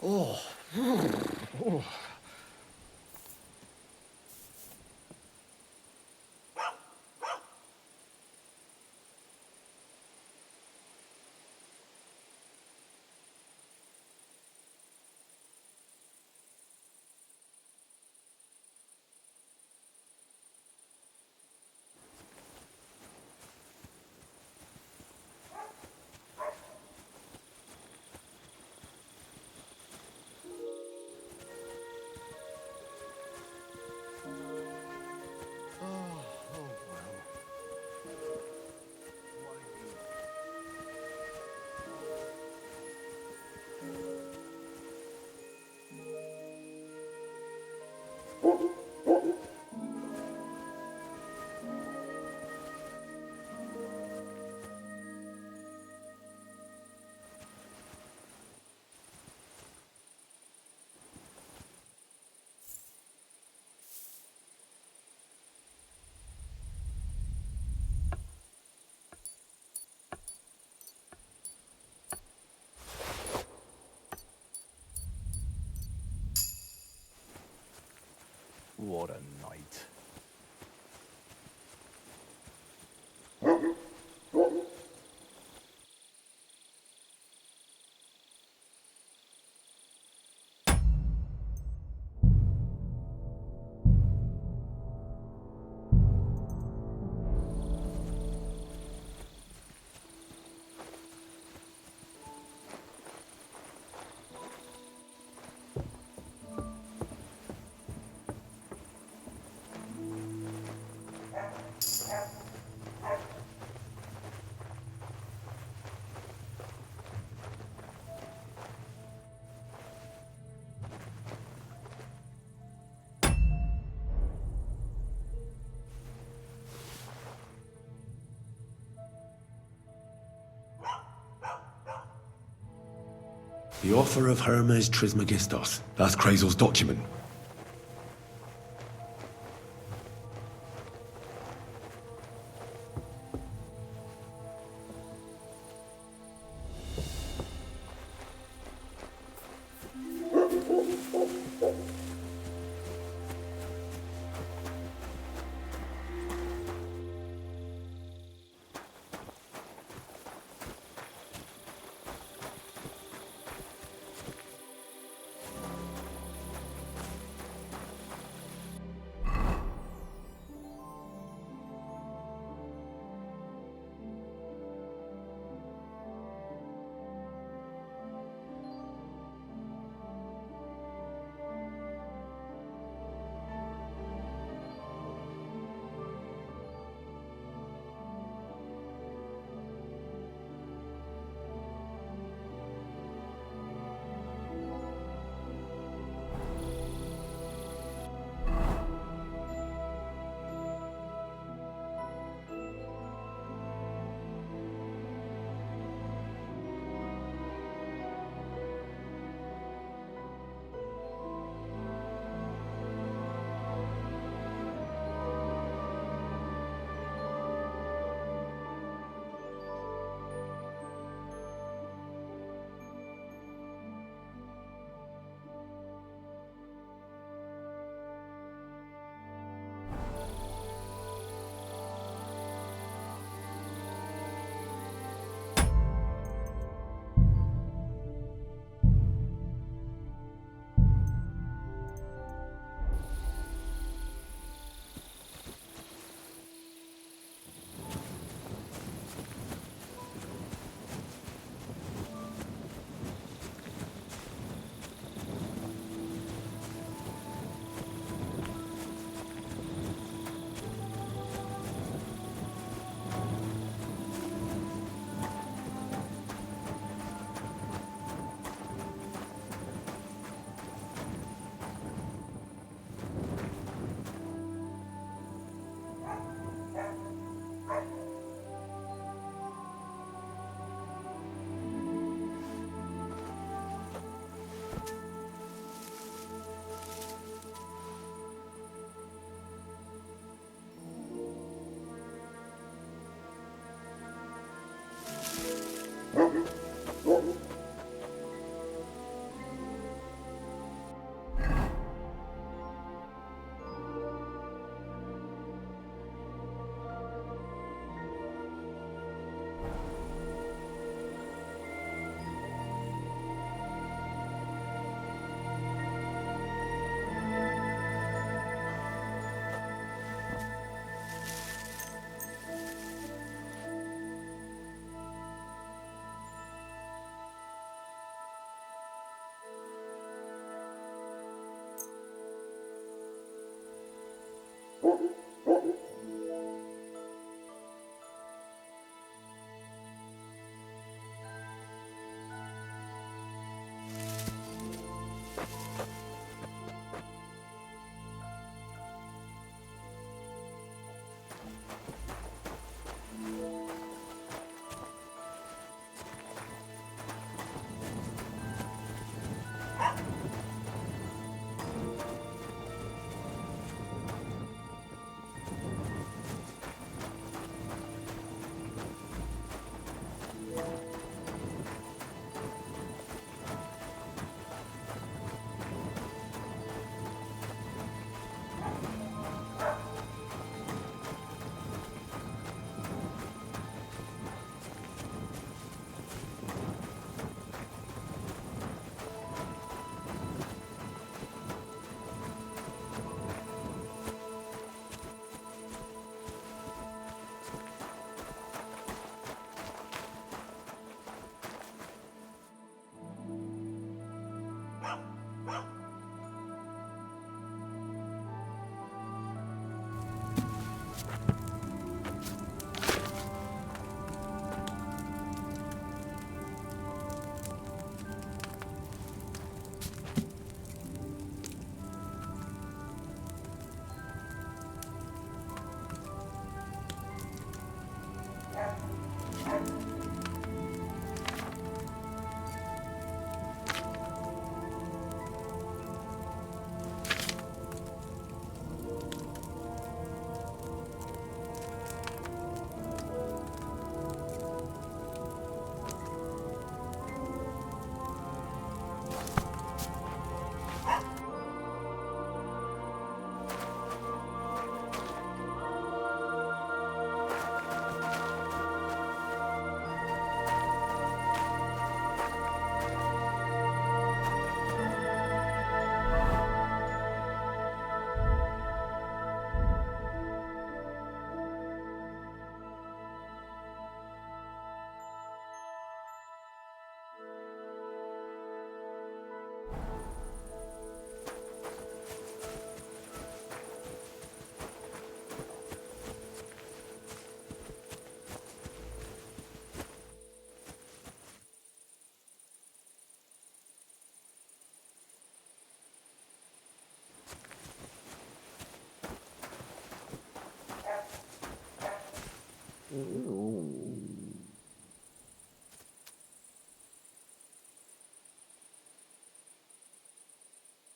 Oh. Oh. What a night. The offer of Hermes Trismegistos. That's Krazel's document.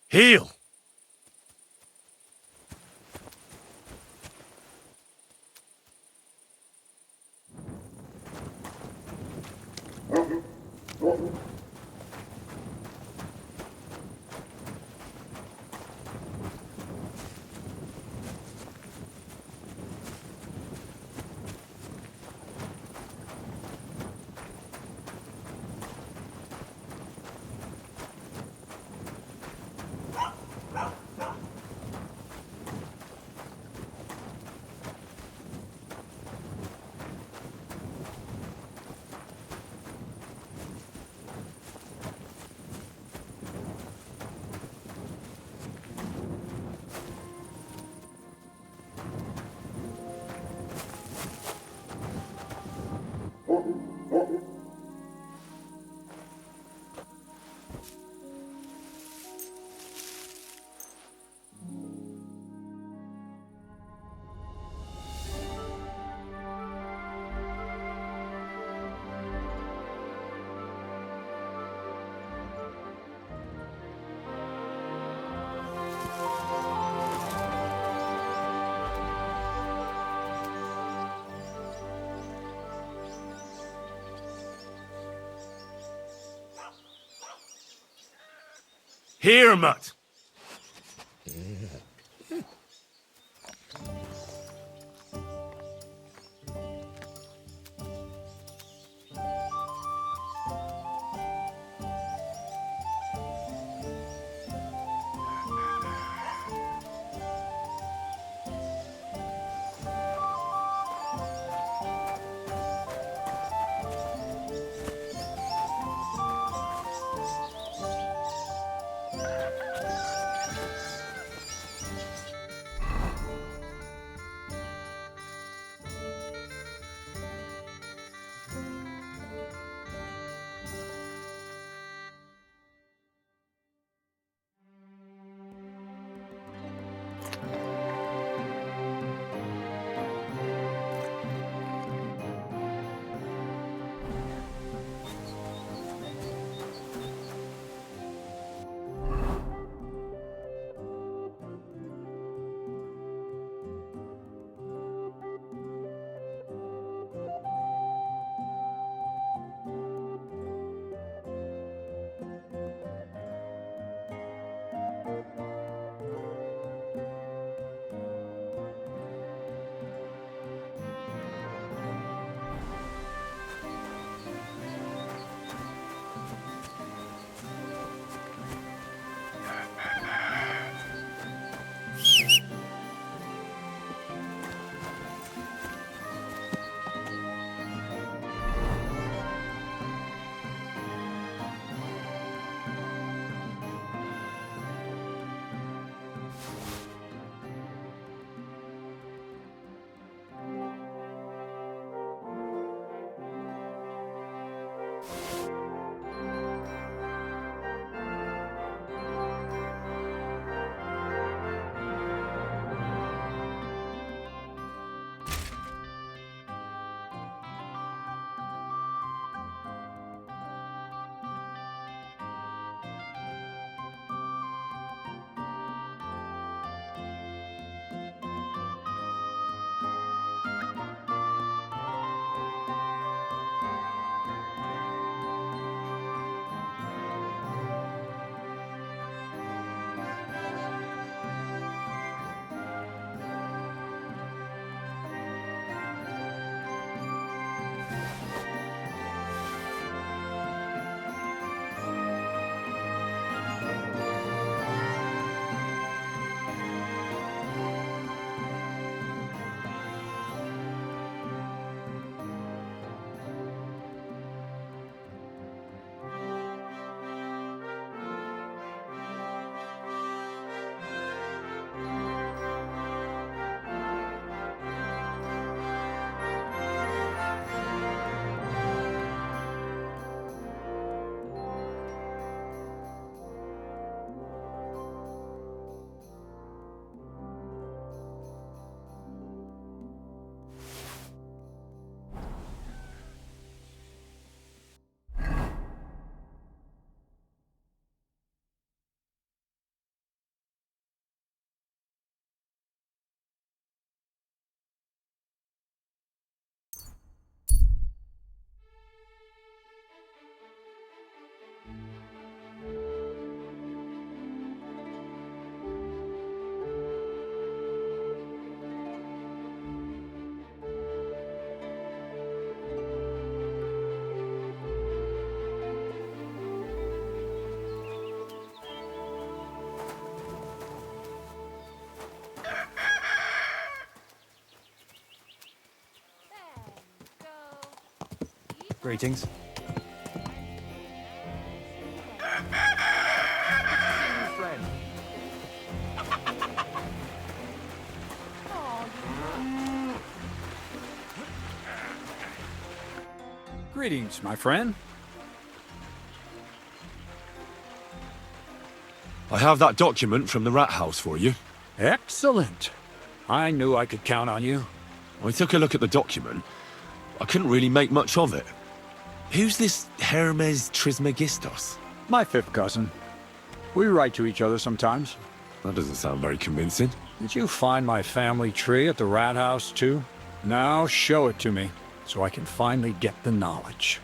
Heal! Here, Mutt! Greetings. Friend. Greetings, my friend. I have that document from the rat house for you. Excellent. I knew I could count on you. I took a look at the document. I couldn't really make much of it. Who's this Hermes Trismegistos? My fifth cousin. We write to each other sometimes. That doesn't sound very convincing. Did you find my family tree at the rat house, too? Now show it to me, so I can finally get the knowledge.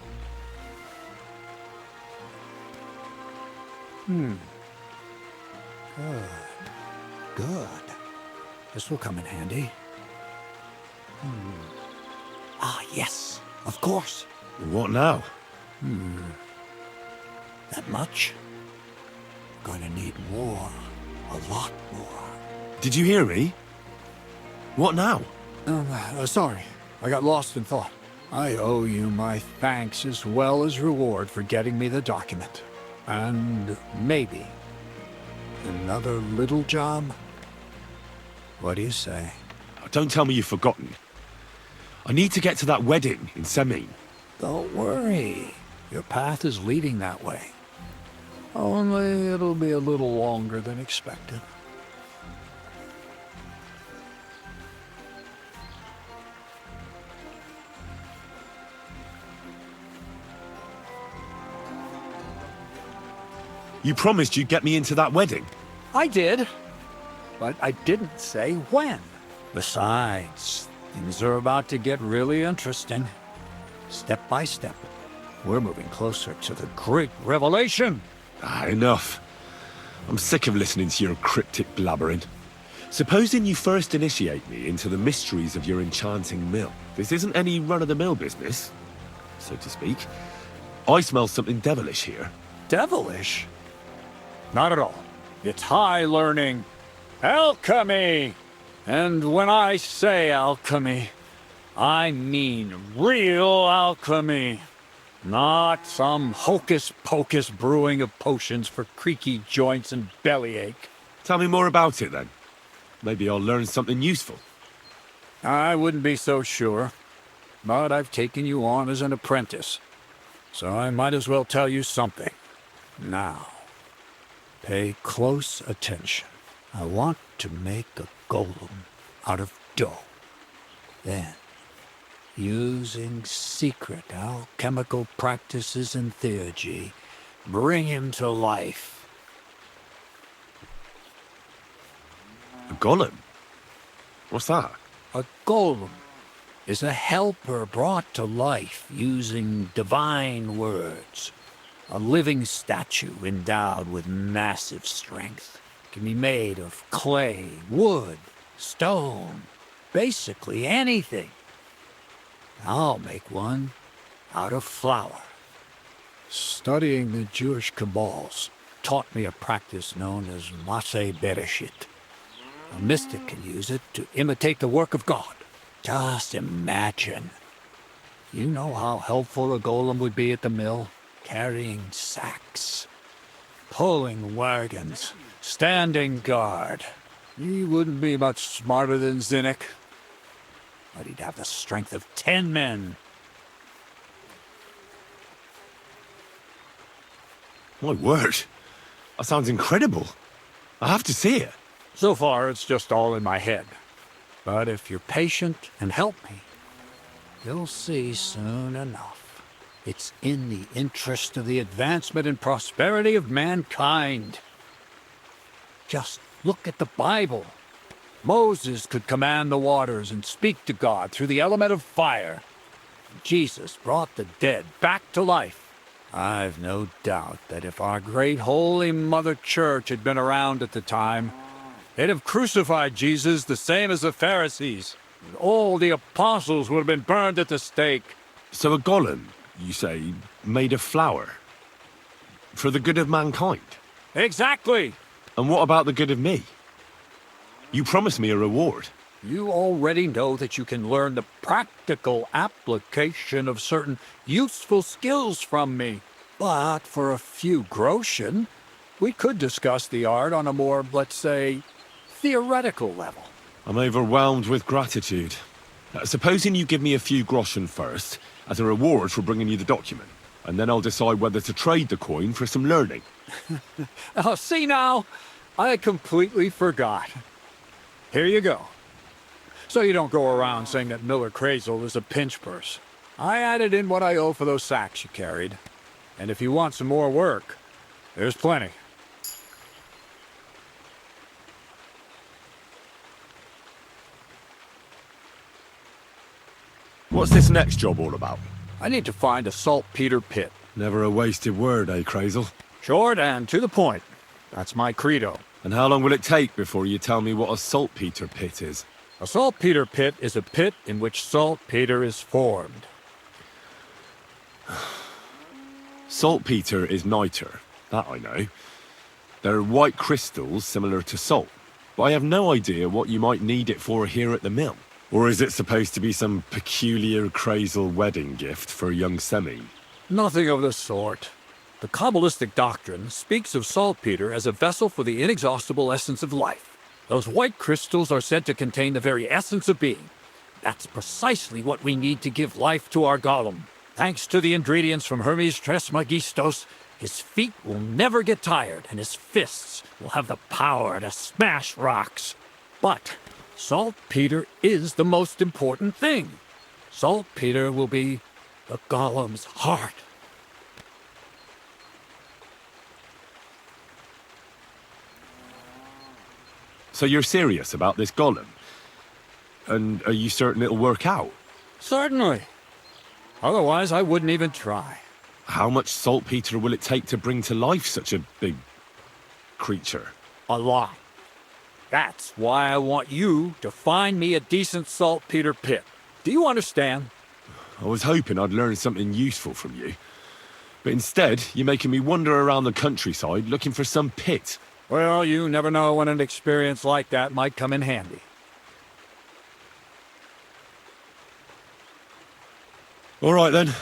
Good. This will come in handy. Ah, yes, of course. What now? That much? Gonna need more. A lot more. Did you hear me? What now? Sorry. I got lost in thought. I owe you my thanks as well as reward for getting me the document. And maybe another little job? What do you say? Don't tell me you've forgotten. I need to get to that wedding in Semin. Don't worry. Your path is leading that way. Only it'll be a little longer than expected. You promised you'd get me into that wedding. I did, but I didn't say when. Besides, things are about to get really interesting. Step by step, we're moving closer to the great revelation. Enough. I'm sick of listening to your cryptic blabbering. Supposing you first initiate me into the mysteries of your enchanting mill. This isn't any run-of-the-mill business, so to speak. I smell something devilish here. Devilish? Not at all. It's high learning. Alchemy! And when I say alchemy, I mean real alchemy. Not some hocus-pocus brewing of potions for creaky joints and bellyache. Tell me more about it, then. Maybe I'll learn something useful. I wouldn't be so sure, but I've taken you on as an apprentice, so I might as well tell you something. Now, pay close attention. I want to make a golem out of dough. Then, using secret alchemical practices and theurgy, bring him to life. A golem? What's that? A golem is a helper brought to life using divine words. A living statue endowed with massive strength. Can be made of clay, wood, stone, basically anything. I'll make one out of flour. Studying the Jewish Kabbals taught me a practice known as Maseh Bereshit. A mystic can use it to imitate the work of God. Just imagine. You know how helpful a golem would be at the mill? Carrying sacks, pulling wagons, standing guard. He wouldn't be much smarter than Zinnik, but he'd have the strength of 10 men. My word. That sounds incredible. I have to see it. So far, it's just all in my head. But if you're patient and help me, you'll see soon enough. It's in the interest of the advancement and prosperity of mankind. Just look at the Bible. Moses could command the waters and speak to God through the element of fire. Jesus brought the dead back to life. I've no doubt that if our great Holy Mother Church had been around at the time, they'd have crucified Jesus the same as the Pharisees. And all the apostles would have been burned at the stake. So a golem, you say, made of flour? For the good of mankind? Exactly. And what about the good of me? You promised me a reward. You already know that you can learn the practical application of certain useful skills from me. But for a few groschen, we could discuss the art on a more, let's say, theoretical level. I'm overwhelmed with gratitude. Supposing you give me a few groschen first, as a reward for bringing you the document, and then I'll decide whether to trade the coin for some learning. Oh, see now? I completely forgot. Here you go. So you don't go around saying that Miller Crazel is a pinch purse. I added in what I owe for those sacks you carried. And if you want some more work, there's plenty. What's this next job all about? I need to find a saltpeter pit. Never a wasted word, eh, Crazel? Short and to the point. That's my credo. And how long will it take before you tell me what a saltpeter pit is? A saltpeter pit is a pit in which saltpeter is formed. Saltpeter is niter, that I know. They're white crystals similar to salt, but I have no idea what you might need it for here at the mill. Or is it supposed to be some peculiar Crazel wedding gift for young Semi? Nothing of the sort. The Kabbalistic doctrine speaks of saltpeter as a vessel for the inexhaustible essence of life. Those white crystals are said to contain the very essence of being. That's precisely what we need to give life to our golem. Thanks to the ingredients from Hermes Trismegistos, his feet will never get tired and his fists will have the power to smash rocks. But saltpeter is the most important thing. Saltpeter will be the golem's heart. So you're serious about this golem? And are you certain it'll work out? Certainly. Otherwise, I wouldn't even try. How much saltpeter will it take to bring to life such a big creature? A lot. That's why I want you to find me a decent saltpeter pit. Do you understand? I was hoping I'd learn something useful from you. But instead, you're making me wander around the countryside looking for some pit. Well, you never know when an experience like that might come in handy. All right then.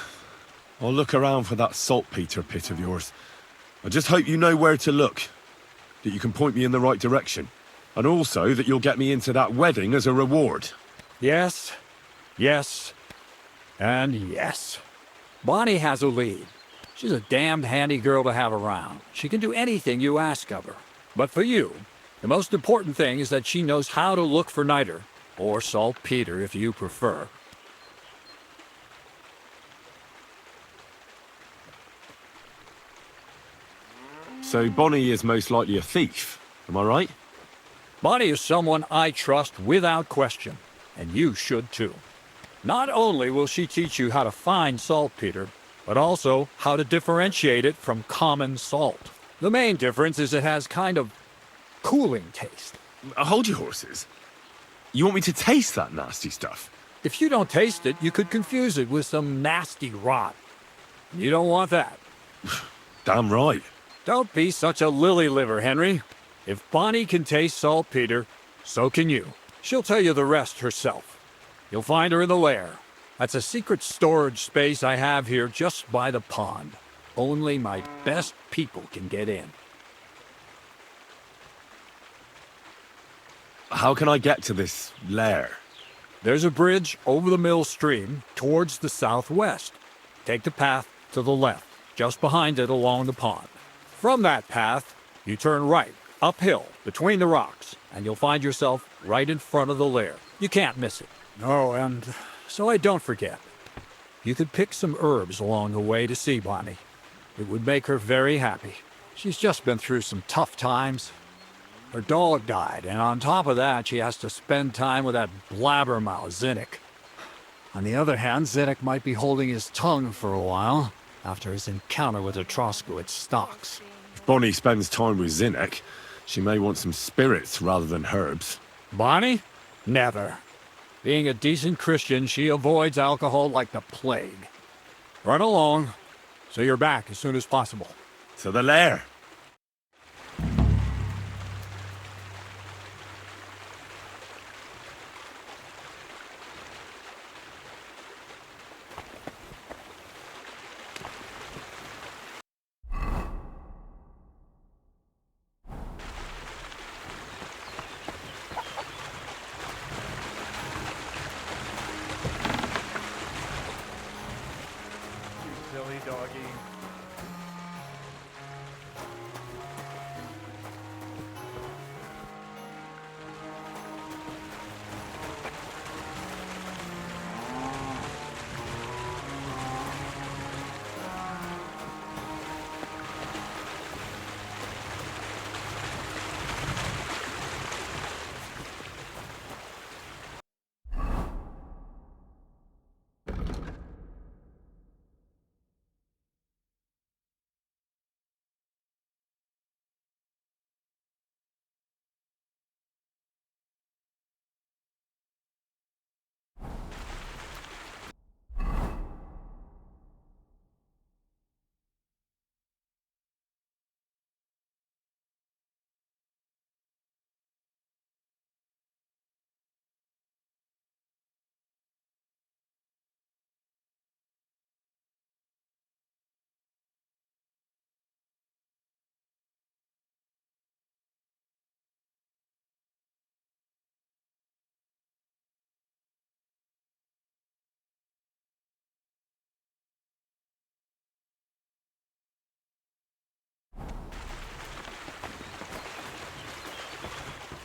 I'll look around for that saltpeter pit of yours. I just hope you know where to look, that you can point me in the right direction, and also that you'll get me into that wedding as a reward. Yes, yes, and yes. Bonnie has a lead. She's a damned handy girl to have around. She can do anything you ask of her. But for you, the most important thing is that she knows how to look for niter, or saltpeter if you prefer. So Bonnie is most likely a thief, am I right? Bonnie is someone I trust without question, and you should too. Not only will she teach you how to find saltpeter, but also how to differentiate it from common salt. The main difference is it has kind of cooling taste. Hold your horses. You want me to taste that nasty stuff? If you don't taste it, you could confuse it with some nasty rot. You don't want that. Damn right. Don't be such a lily liver, Henry. If Bonnie can taste saltpeter, so can you. She'll tell you the rest herself. You'll find her in the lair. That's a secret storage space I have here just by the pond. Only my best people can get in. How can I get to this lair? There's a bridge over the mill stream towards the southwest. Take the path to the left, just behind it along the pond. From that path, you turn right, uphill, between the rocks, and you'll find yourself right in front of the lair. You can't miss it. Oh, and so I don't forget. You could pick some herbs along the way to see Bonnie. It would make her very happy. She's just been through some tough times. Her dog died, and on top of that, she has to spend time with that blabbermouth Zinnik. On the other hand, Zinnik might be holding his tongue for a while after his encounter with the Troskowitz stocks. If Bonnie spends time with Zinnek, she may want some spirits rather than herbs. Bonnie? Never. Being a decent Christian, she avoids alcohol like the plague. Run along, so you're back as soon as possible. To the lair.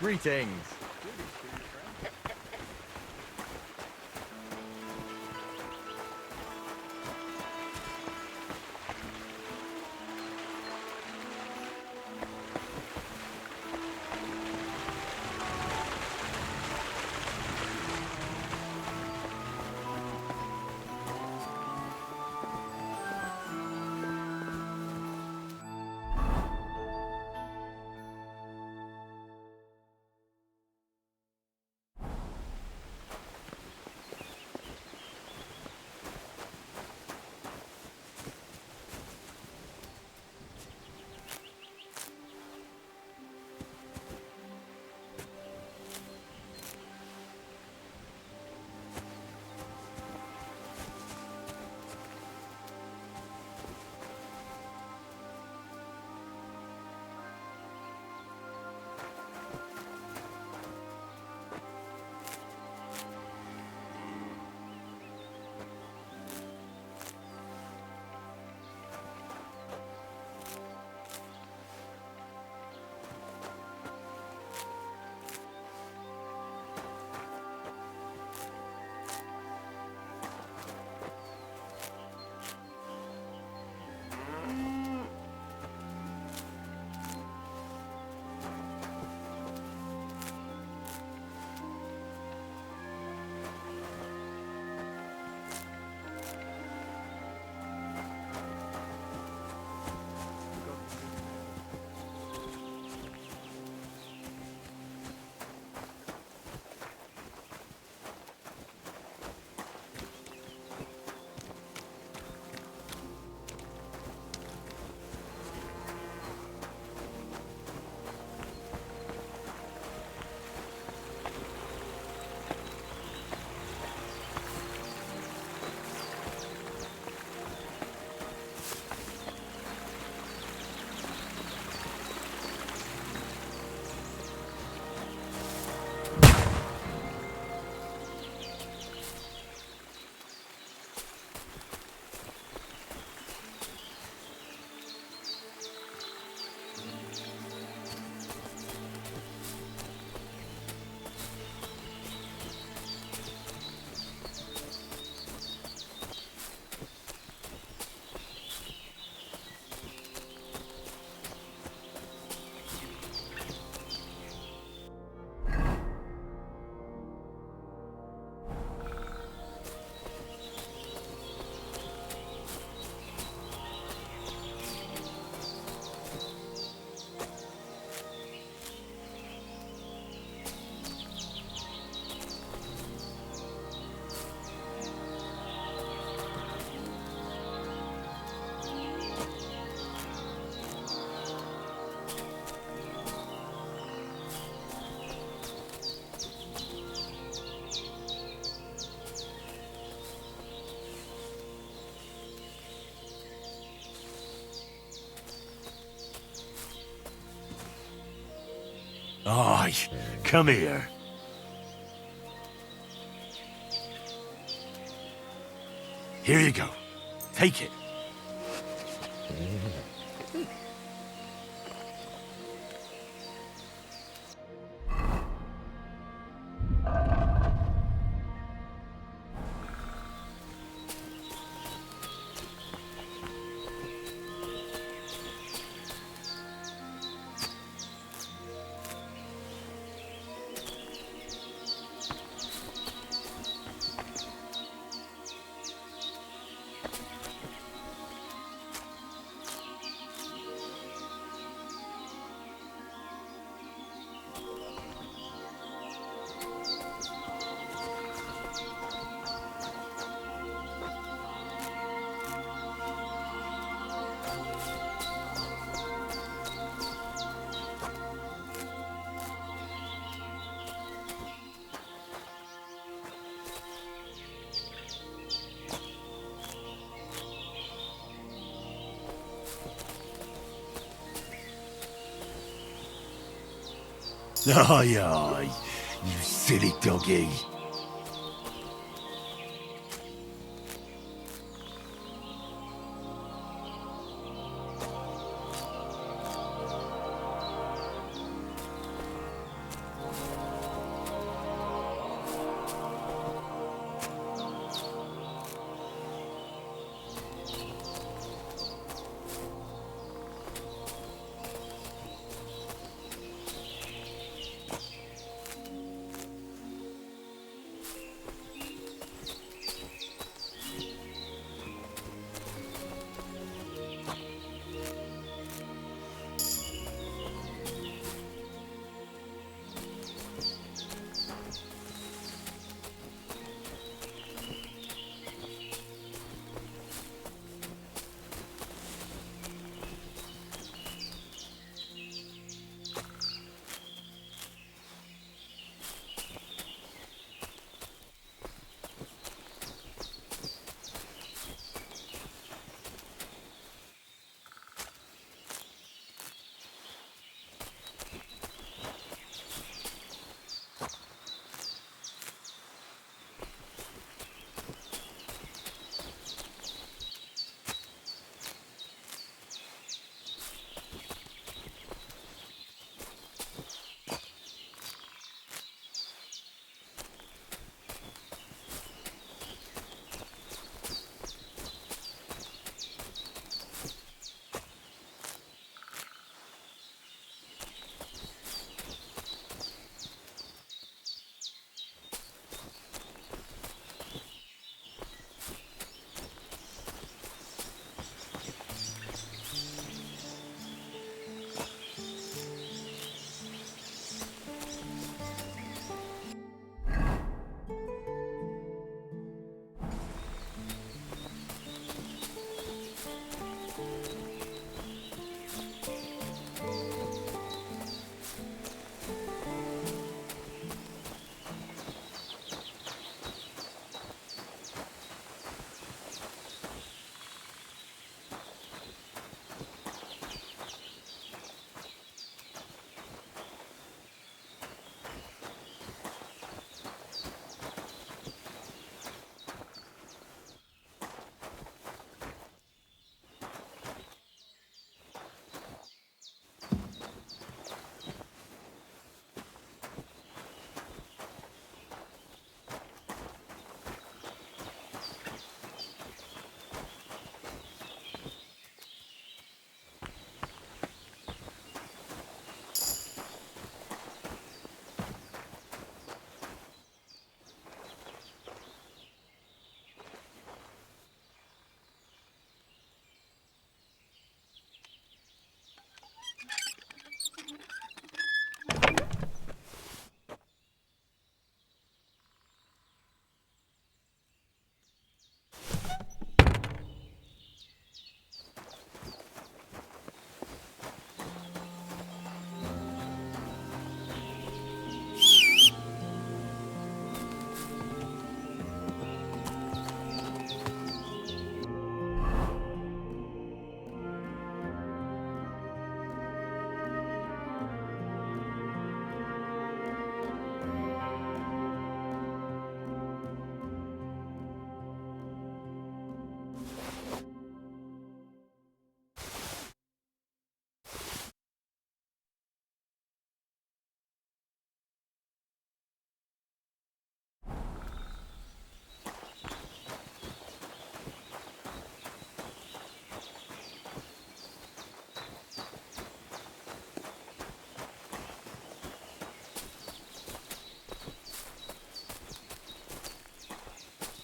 Greetings. Aye, come here. Here you go. Take it. Aye, aye, you silly doggy.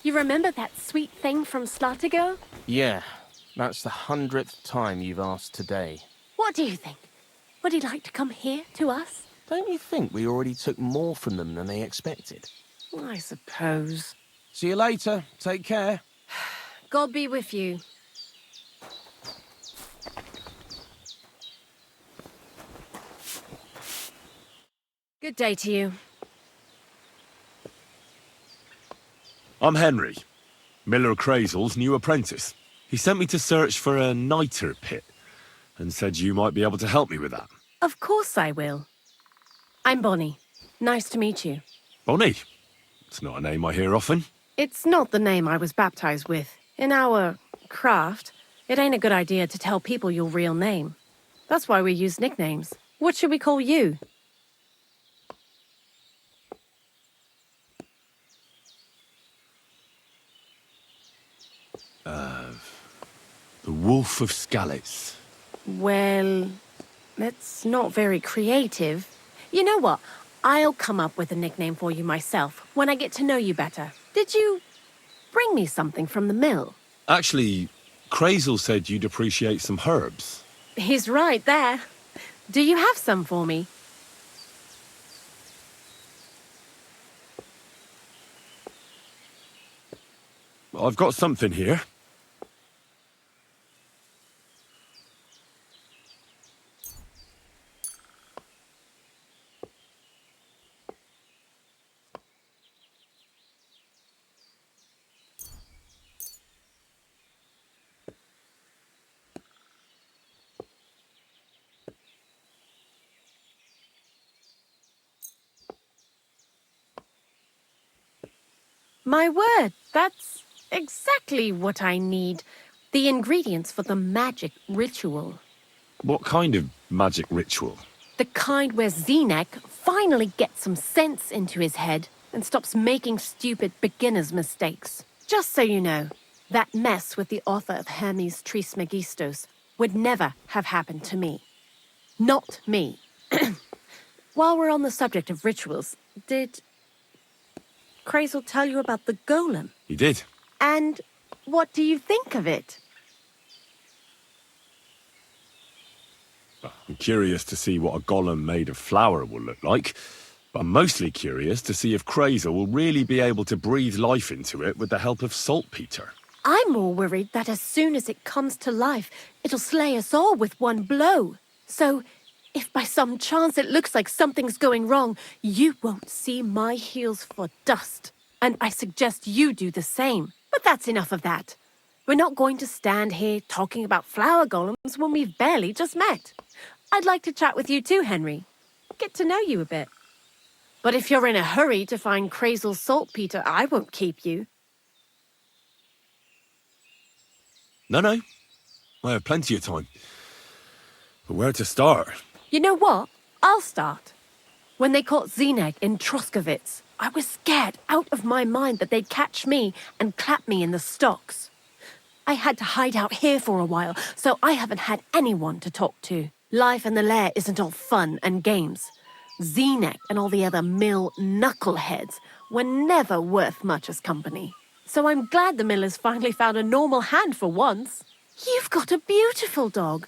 You remember that sweet thing from Slattigo? Yeah, that's the 100th time you've asked today. What do you think? Would he like to come here to us? Don't you think we already took more from them than they expected? I suppose. See you later. Take care. God be with you. Good day to you. I'm Henry, Miller Crazel's new apprentice. He sent me to search for a niter pit and said you might be able to help me with that. Of course I will. I'm Bonnie. Nice to meet you. Bonnie? It's not a name I hear often. It's not the name I was baptized with. In our craft, it ain't a good idea to tell people your real name. That's why we use nicknames. What should we call you? The Wolf of Skalitz. Well, that's not very creative. You know what? I'll come up with a nickname for you myself when I get to know you better. Did you bring me something from the mill? Actually, Crazel said you'd appreciate some herbs. He's right there. Do you have some for me? I've got something here. My word, that's exactly what I need. The ingredients for the magic ritual. What kind of magic ritual? The kind where Zenek finally gets some sense into his head and stops making stupid beginner's mistakes. Just so you know, that mess with the author of Hermes Trismegistos would never have happened to me. Not me. While we're on the subject of rituals, did Crazel tell you about the golem? He did. And what do you think of it? I'm curious to see what a golem made of flour will look like, but I'm mostly curious to see if Crazel will really be able to breathe life into it with the help of saltpeter. I'm more worried that as soon as it comes to life, it'll slay us all with one blow. So, if by some chance it looks like something's going wrong, you won't see my heels for dust. And I suggest you do the same. But that's enough of that. We're not going to stand here talking about flower golems when we've barely just met. I'd like to chat with you too, Henry. Get to know you a bit. But if you're in a hurry to find Crazel's saltpeter, I won't keep you. No. I have plenty of time. But where to start? You know what? I'll start. When they caught Zenek in Troskovitz, I was scared out of my mind that they'd catch me and clap me in the stocks. I had to hide out here for a while, so I haven't had anyone to talk to. Life in the lair isn't all fun and games. Zenek and all the other mill knuckleheads were never worth much as company. So I'm glad the miller's finally found a normal hand for once. You've got a beautiful dog.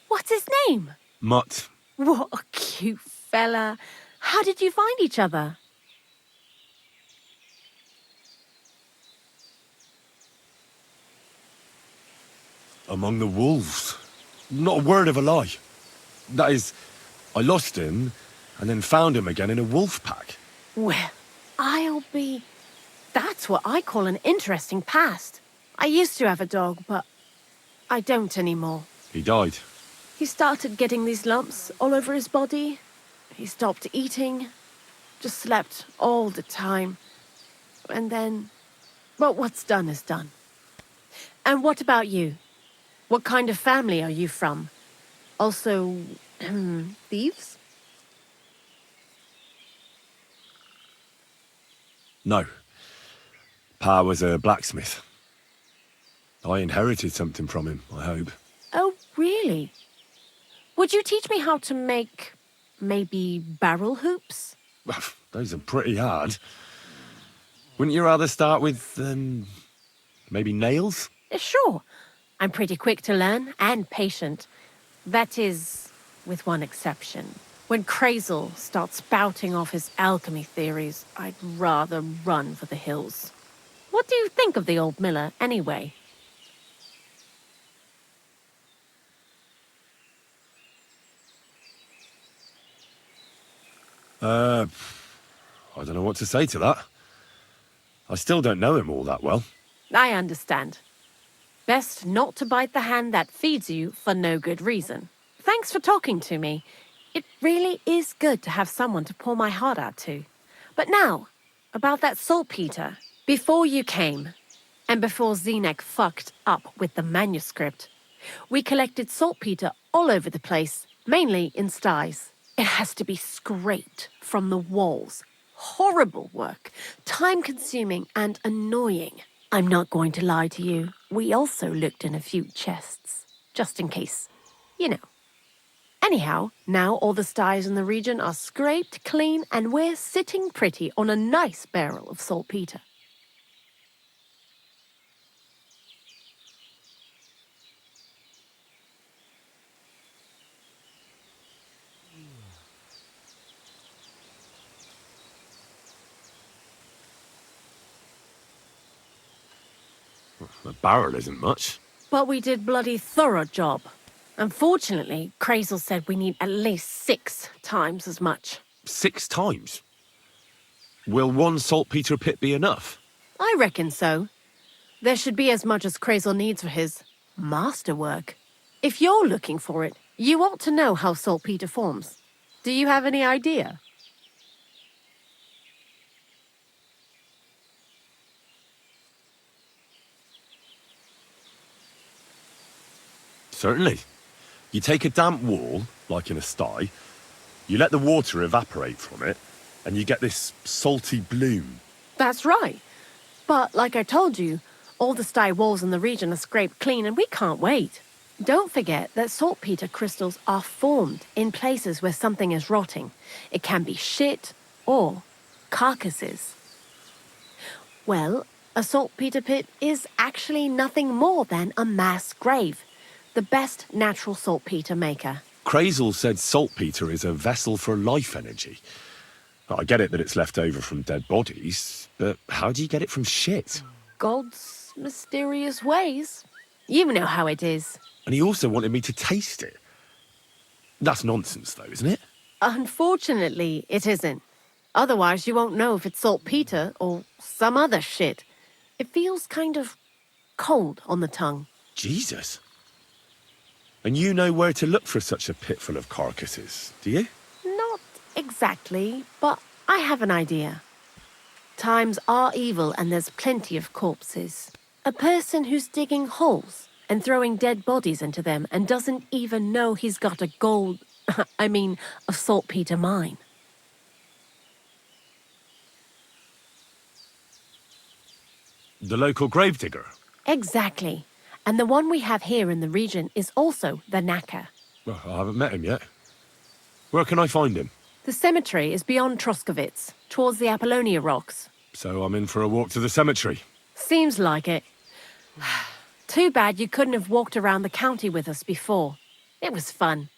What's his name? Mutt. What a cute fella. How did you find each other? Among the wolves. Not a word of a lie. That is, I lost him and then found him again in a wolf pack. Well, I'll be... That's what I call an interesting past. I used to have a dog, but I don't anymore. He died. He started getting these lumps all over his body. He stopped eating, just slept all the time. And then, well, what's done is done. And what about you? What kind of family are you from? Also, thieves? No. Pa was a blacksmith. I inherited something from him, I hope. Oh, really? Would you teach me how to make, maybe, barrel hoops? Those are pretty hard. Wouldn't you rather start with, maybe nails? Sure. I'm pretty quick to learn and patient. That is, with one exception. When Crazel starts spouting off his alchemy theories, I'd rather run for the hills. What do you think of the old miller, anyway? I don't know what to say to that. I still don't know him all that well. I understand. Best not to bite the hand that feeds you for no good reason. Thanks for talking to me. It really is good to have someone to pour my heart out to. But now, about that saltpeter. Before you came, and before Zenek fucked up with the manuscript, we collected saltpeter all over the place, mainly in sties. It has to be scraped from the walls. Horrible work, time-consuming and annoying. I'm not going to lie to you. We also looked in a few chests, just in case, you know. Anyhow, now all the sties in the region are scraped clean and we're sitting pretty on a nice barrel of saltpeter. A barrel isn't much. But we did bloody thorough job. Unfortunately, Crazel said we need at least 6 times as much. 6 times? Will one saltpeter pit be enough? I reckon so. There should be as much as Crazel needs for his masterwork. If you're looking for it, you ought to know how saltpeter forms. Do you have any idea? Certainly. You take a damp wall, like in a sty, you let the water evaporate from it, and you get this salty bloom. That's right. But like I told you, all the sty walls in the region are scraped clean and we can't wait. Don't forget that saltpeter crystals are formed in places where something is rotting. It can be shit or carcasses. Well, a saltpeter pit is actually nothing more than a mass grave. The best natural saltpeter maker. Crazel said saltpeter is a vessel for life energy. I get it that it's left over from dead bodies, but how do you get it from shit? God's mysterious ways. You know how it is. And he also wanted me to taste it. That's nonsense, though, isn't it? Unfortunately, it isn't. Otherwise, you won't know if it's saltpeter or some other shit. It feels kind of cold on the tongue. Jesus. And you know where to look for such a pit full of carcasses, do you? Not exactly, but I have an idea. Times are evil and there's plenty of corpses. A person who's digging holes and throwing dead bodies into them and doesn't even know he's got a a saltpeter mine. The local gravedigger? Exactly. And the one we have here in the region is also the knacker. Well, I haven't met him yet. Where can I find him? The cemetery is beyond Troskovitz, towards the Apollonia rocks. So I'm in for a walk to the cemetery. Seems like it. Too bad you couldn't have walked around the county with us before. It was fun.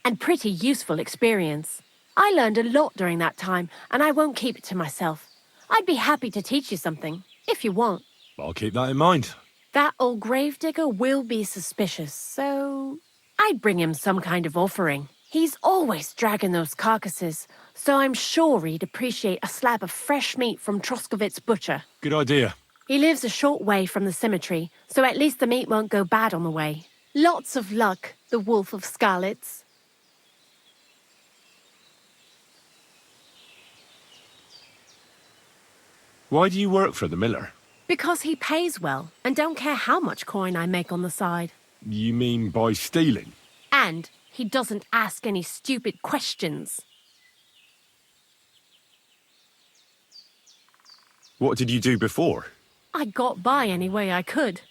And pretty useful experience. I learned a lot during that time, and I won't keep it to myself. I'd be happy to teach you something, if you want. I'll keep that in mind. That old gravedigger will be suspicious, so I'd bring him some kind of offering. He's always dragging those carcasses, so I'm sure he'd appreciate a slab of fresh meat from Troskovitz butcher. Good idea. He lives a short way from the cemetery, so at least the meat won't go bad on the way. Lots of luck, the Wolf of Scarlets. Why do you work for the miller? Because he pays well, and don't care how much coin I make on the side. You mean by stealing? And he doesn't ask any stupid questions. What did you do before? I got by any way I could.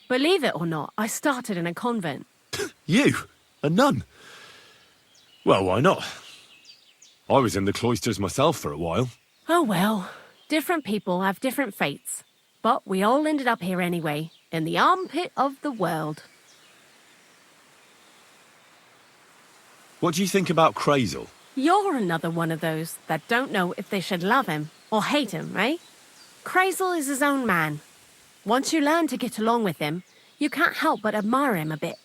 Believe it or not, I started in a convent. You? A nun? Well, why not? I was in the cloisters myself for a while. Oh well, Different people have different fates. But we all ended up here anyway, in the armpit of the world. What do you think about Crazel? You're another one of those that don't know if they should love him or hate him, eh? Crazel is his own man. Once you learn to get along with him, you can't help but admire him a bit.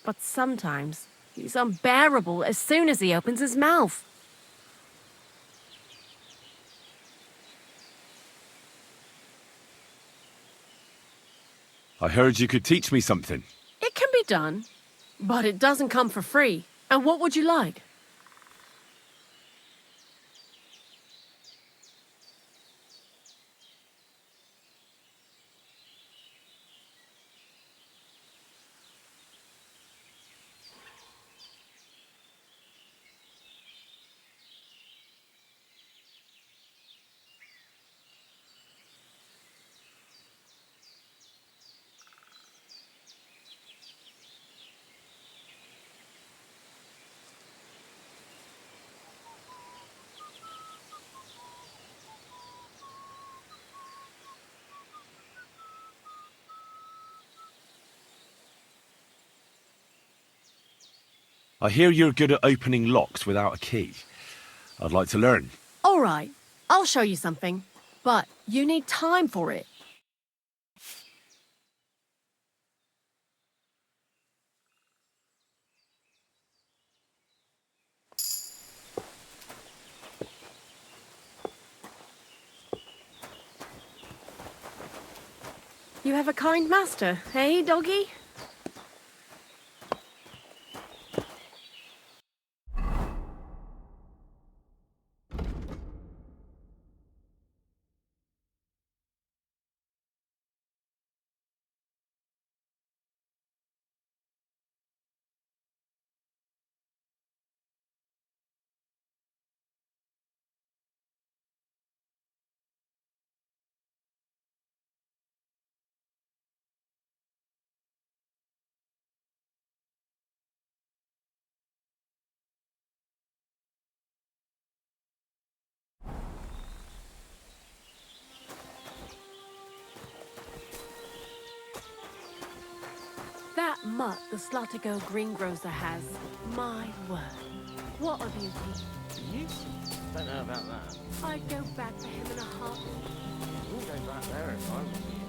But sometimes, he's unbearable as soon as he opens his mouth. I heard you could teach me something. It can be done, but it doesn't come for free. And what would you like? I hear you're good at opening locks without a key. I'd like to learn. All right, I'll show you something. But you need time for it. You have a kind master, eh, doggy? That mutt the Slottigo greengrocer has, my word. What a beauty. You? Don't know about that. I'd go back for him in a heartbeat. I wouldn't go back there if I was you.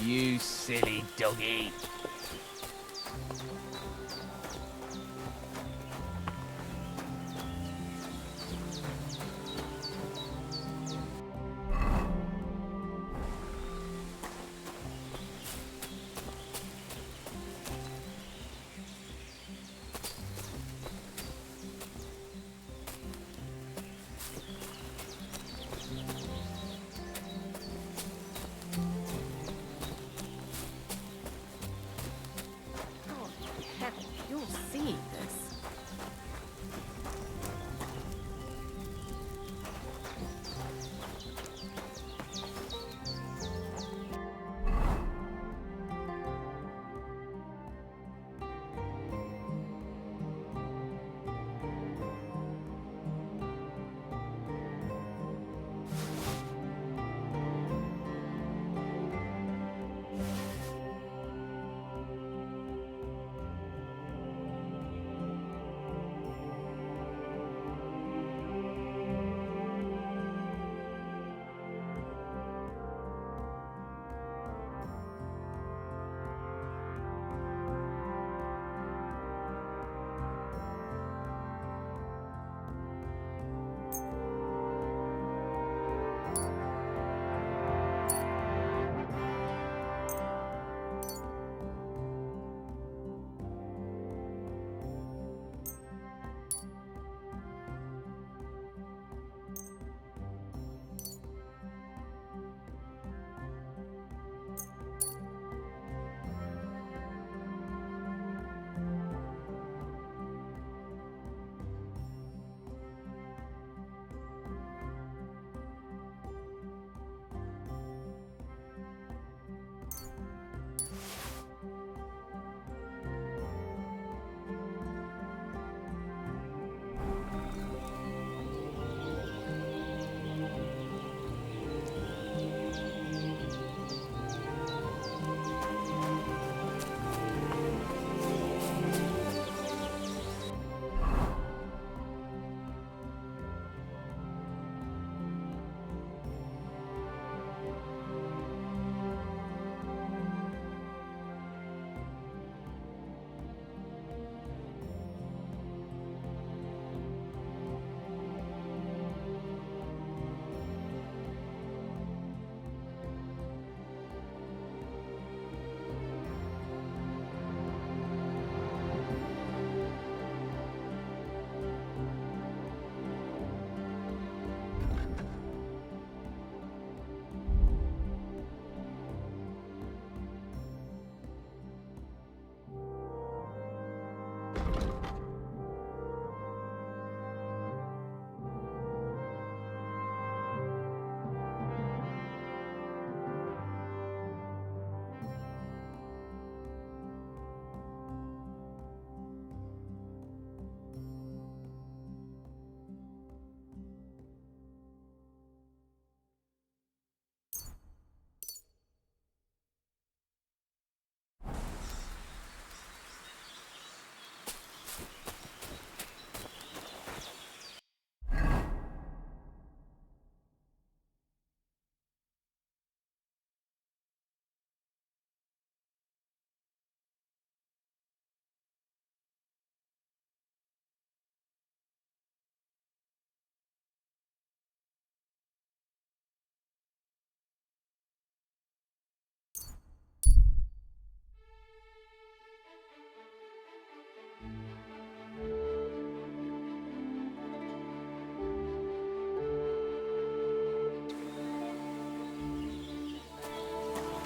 You silly doggy. Oh, heck, you're seeing this.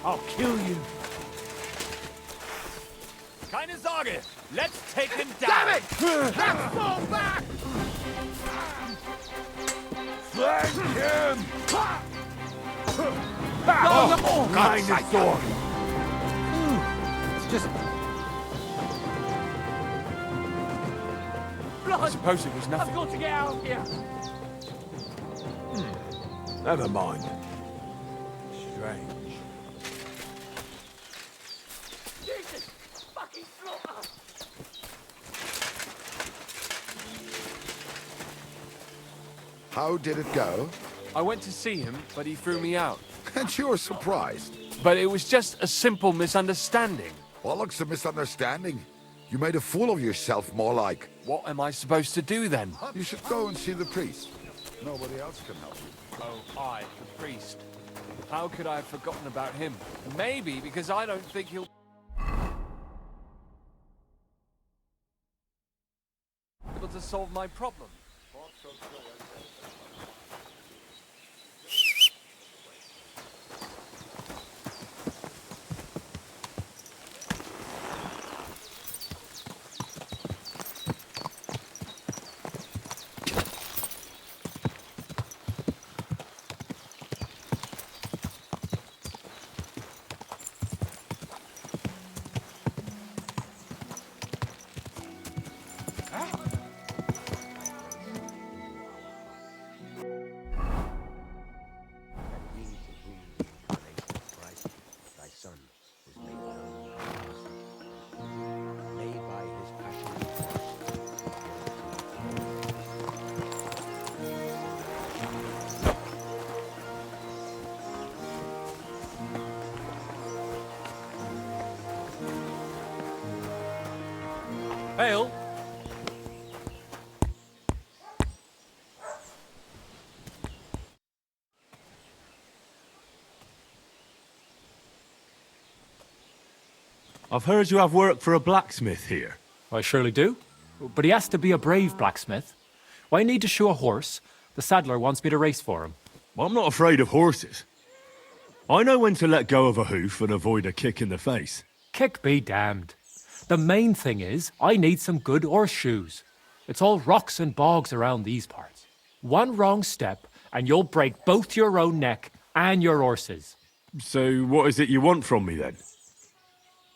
I'll kill you. Keine Sorge. Let's take him down. Damn it! Let's fall back! Flank him! Oh, dinosaur! It's just... I suppose it was nothing. I've got to get out of here. Never mind. Strange. Jesus! Fucking slaughter! How did it go? I went to see him, but he threw me out. And you're surprised. But it was just a simple misunderstanding. Bollocks, a misunderstanding. You made a fool of yourself, more like. What am I supposed to do then? You should go and see the priest. Nobody else can help you. Oh, I, the priest. How could I have forgotten about him? Maybe because I don't think he'll be able to solve my problem. Hail! I've heard you have work for a blacksmith here. I surely do. But he has to be a brave blacksmith. Why need to shoe a horse? The saddler wants me to race for him. Well, I'm not afraid of horses. I know when to let go of a hoof and avoid a kick in the face. Kick be damned. The main thing is, I need some good horseshoes. It's all rocks and bogs around these parts. One wrong step, and you'll break both your own neck and your horse's. So what is it you want from me then?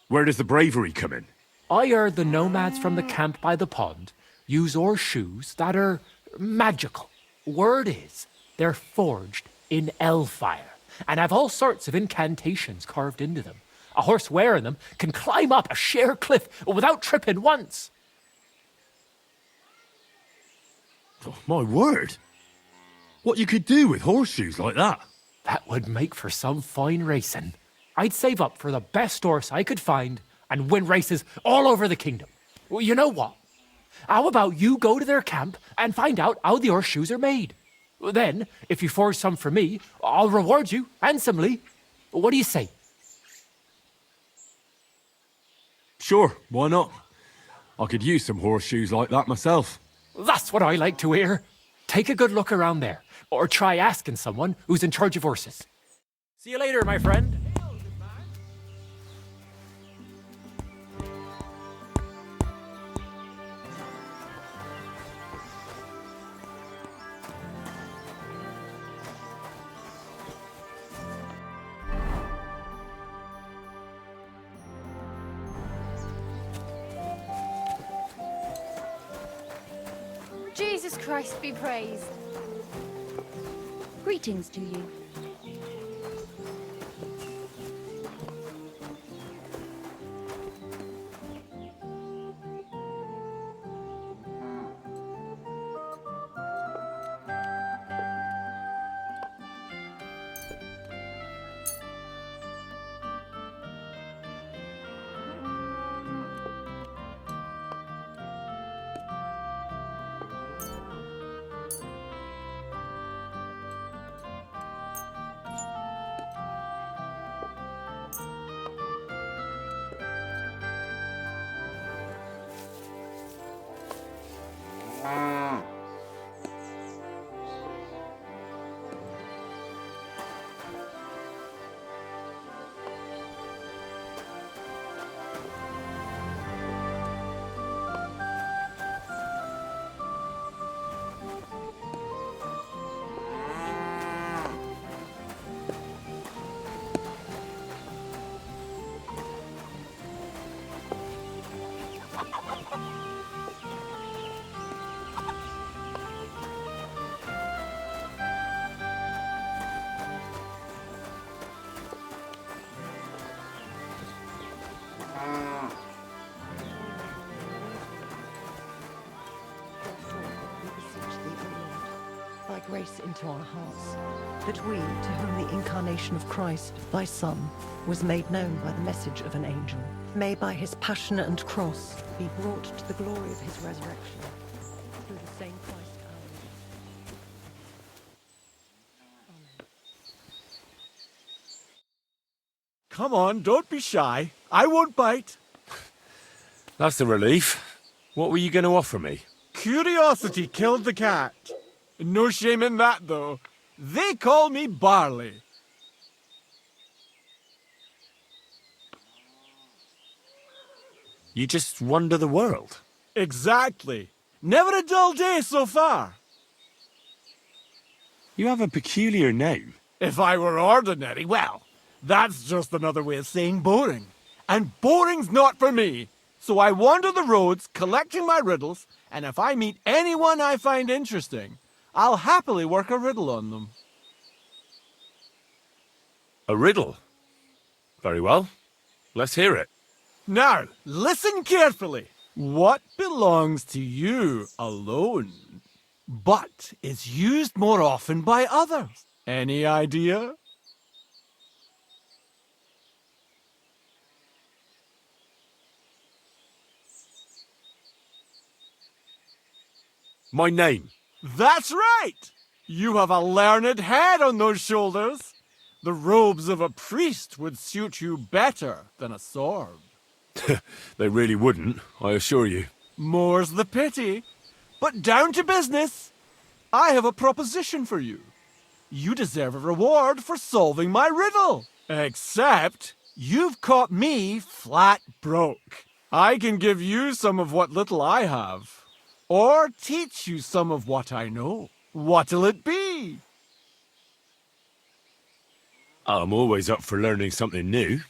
Where does the bravery come in? I heard the nomads from the camp by the pond use horseshoes that are magical. Word is, they're forged in hellfire and have all sorts of incantations carved into them. A horse wearing them can climb up a sheer cliff without tripping once. Oh, my word. What you could do with horseshoes like that? That would make for some fine racing. I'd save up for the best horse I could find and win races all over the kingdom. Well, you know what? How about you go to their camp and find out how the horseshoes are made? Then, if you forge some for me, I'll reward you handsomely. What do you say? Sure, why not? I could use some horseshoes like that myself. That's what I like to hear. Take a good look around there, or try asking someone who's in charge of horses. See you later, my friend. Jesus Christ be praised. Greetings to you. grace into our hearts, that we, to whom the incarnation of Christ, thy Son, was made known by the message of an angel, may by his passion and cross be brought to the glory of his resurrection, through the same Christ our Lord. Amen. Come on, don't be shy. I won't bite. That's a relief. What were you going to offer me? Curiosity killed the cat. No shame in that, though. They call me Barley. You just wander the world. Exactly. Never a dull day so far. You have a peculiar name. If I were ordinary, well, that's just another way of saying boring. And boring's not for me. So I wander the roads collecting my riddles, and if I meet anyone I find interesting, I'll happily work a riddle on them. A riddle? Very well. Let's hear it. Now, listen carefully. What belongs to you alone, but is used more often by others? Any idea? My name. That's right! You have a learned head on those shoulders. The robes of a priest would suit you better than a sword. They really wouldn't, I assure you. More's the pity. But down to business. I have a proposition for you. You deserve a reward for solving my riddle. Except, you've caught me flat broke. I can give you some of what little I have. Or teach you some of what I know. What'll it be? I'm always up for learning something new.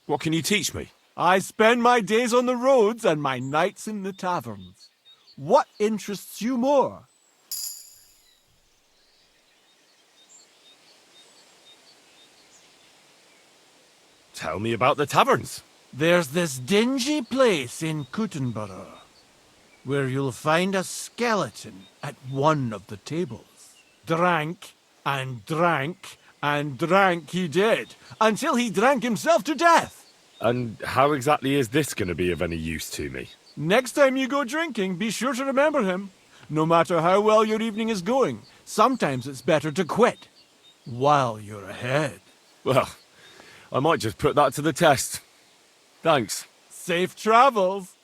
What can you teach me? I spend my days on the roads and my nights in the taverns. What interests you more? Tell me about the taverns. There's this dingy place in Kuttenborough where you'll find a skeleton at one of the tables. Drank and drank and drank he did, until he drank himself to death. And how exactly is this going to be of any use to me? Next time you go drinking, be sure to remember him. No matter how well your evening is going, sometimes it's better to quit while you're ahead. Well, I might just put that to the test. Thanks. Safe travels.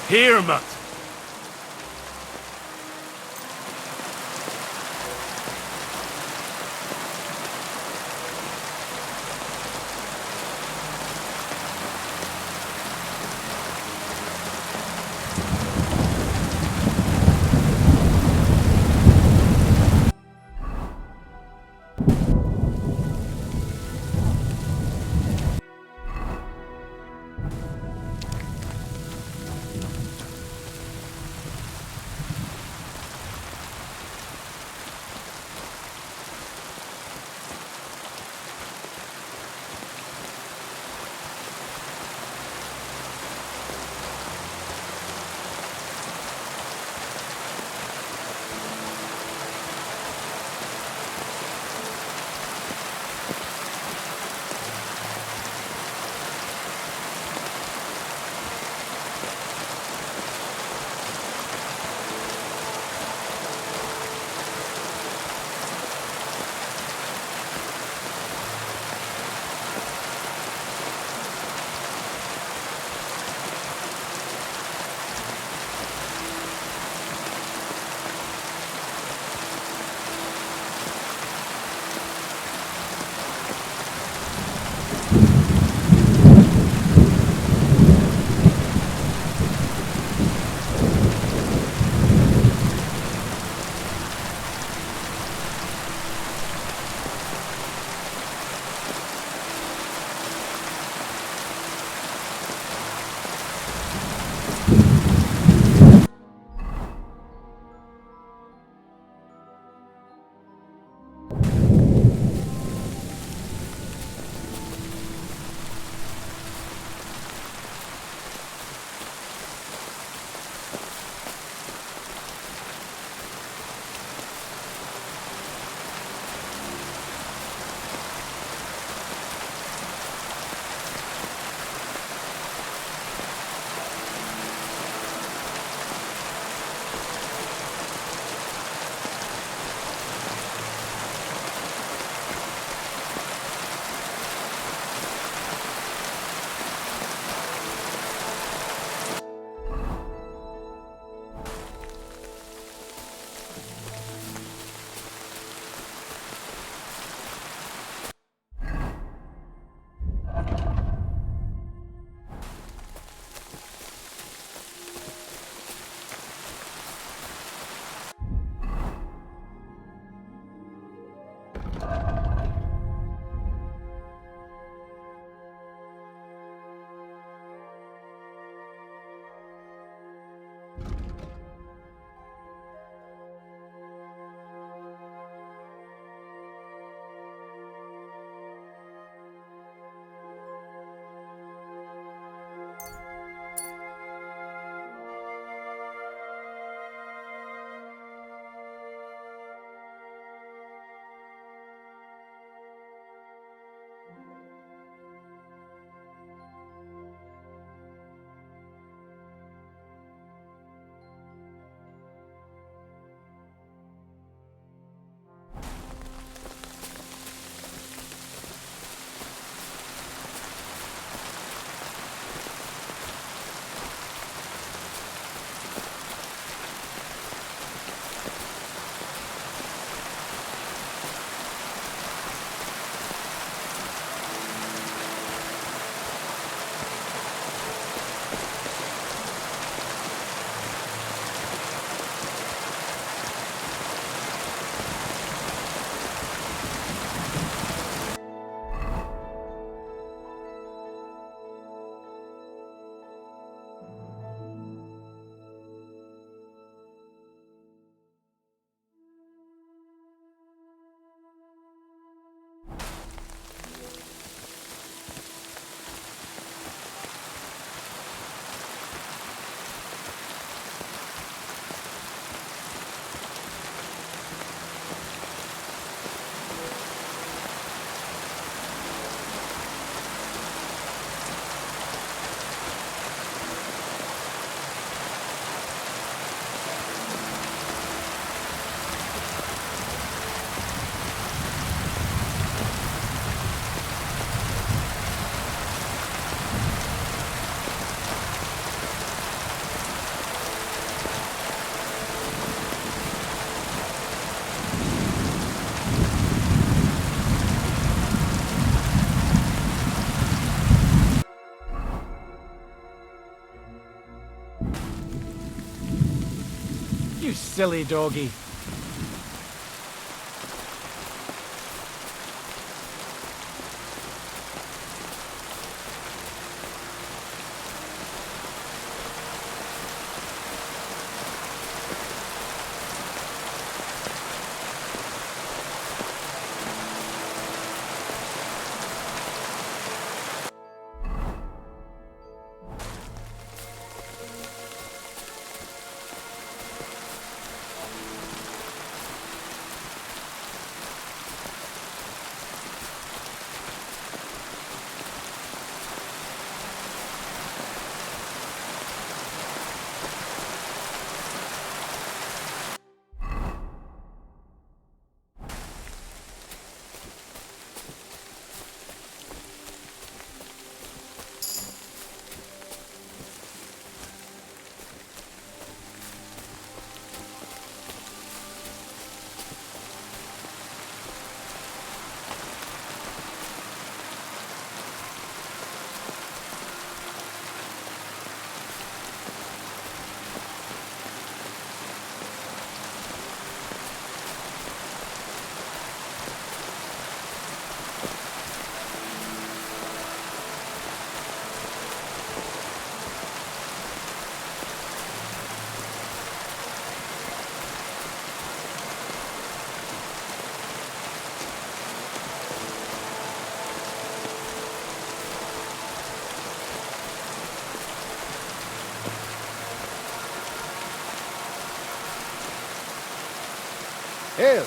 Here, Mutt. You silly doggy. Hail!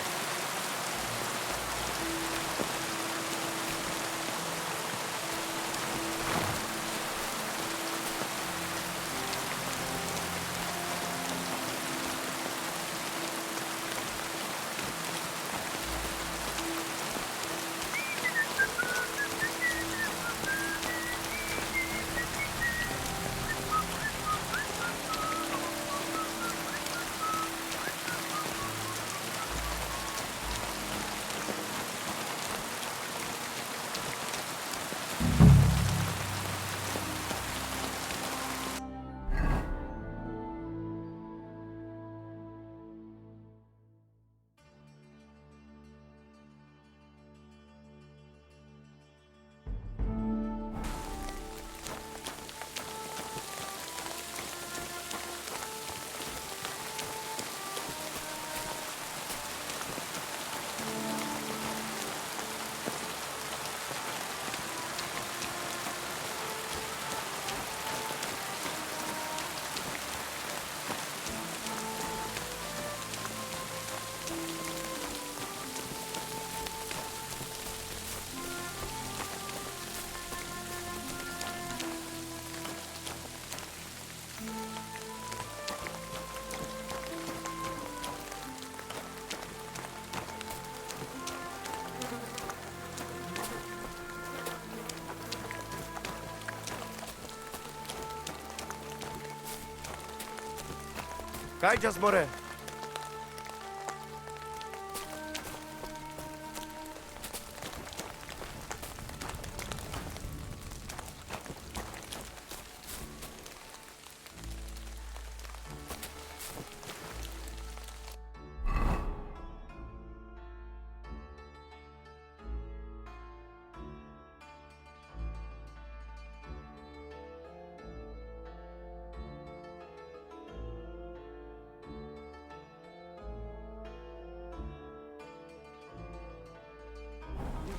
Kajjas more.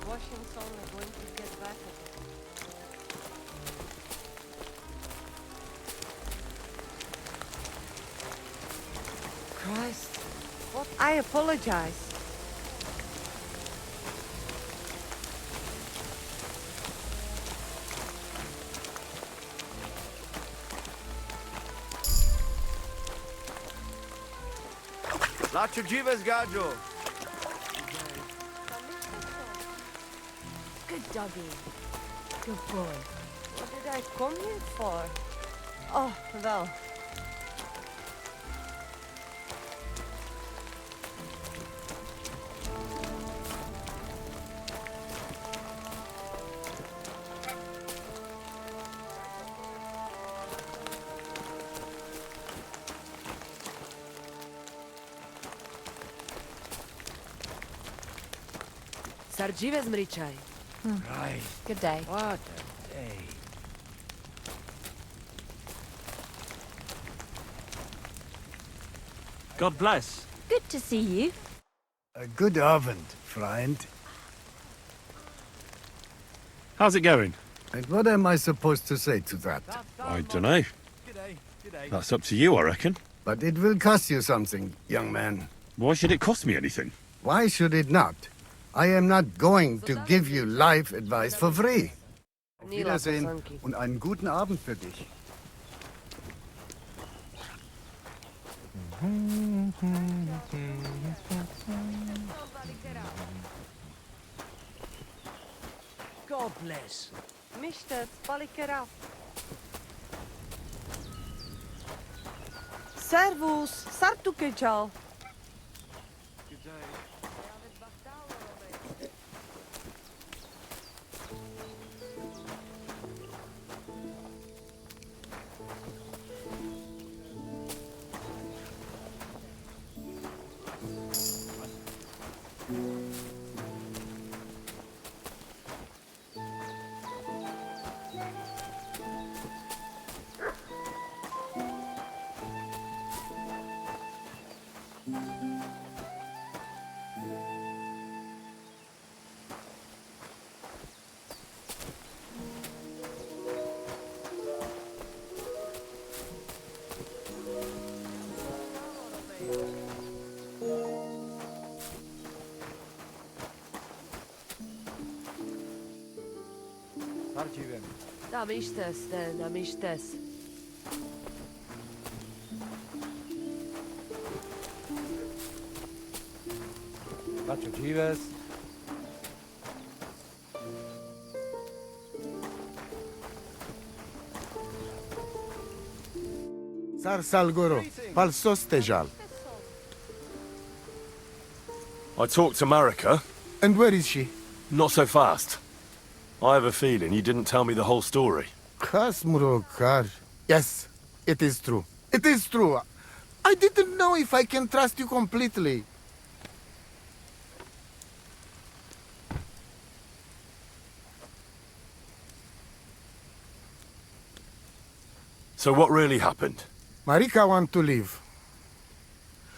Washington's only going to get back at it. Christ, what? I apologize. Lacho dziwes gaggio. Good doggy. Good boy. What did I come here for? Oh, well. Right. Good day. What a day. God bless. Good to see you. A good Abend, friend. How's it going? And what am I supposed to say to that? I dunno. That's up to you, I reckon. But it will cost you something, young man. Why should it cost me anything? Why should it not? I am not going to give you life advice for free. Auf Wiedersehen und einen guten Abend für dich. God bless. Mr. Balikera. Servus, Sartukecal. Tam istes, tam istes. Sar Salgoro, palsos tejal. I talked to Marika. And where is she? Not so fast. I have a feeling you didn't tell me the whole story. Kasmurokar. Yes, it is true. It is true. I didn't know if I can trust you completely. So what really happened? Marika want to leave.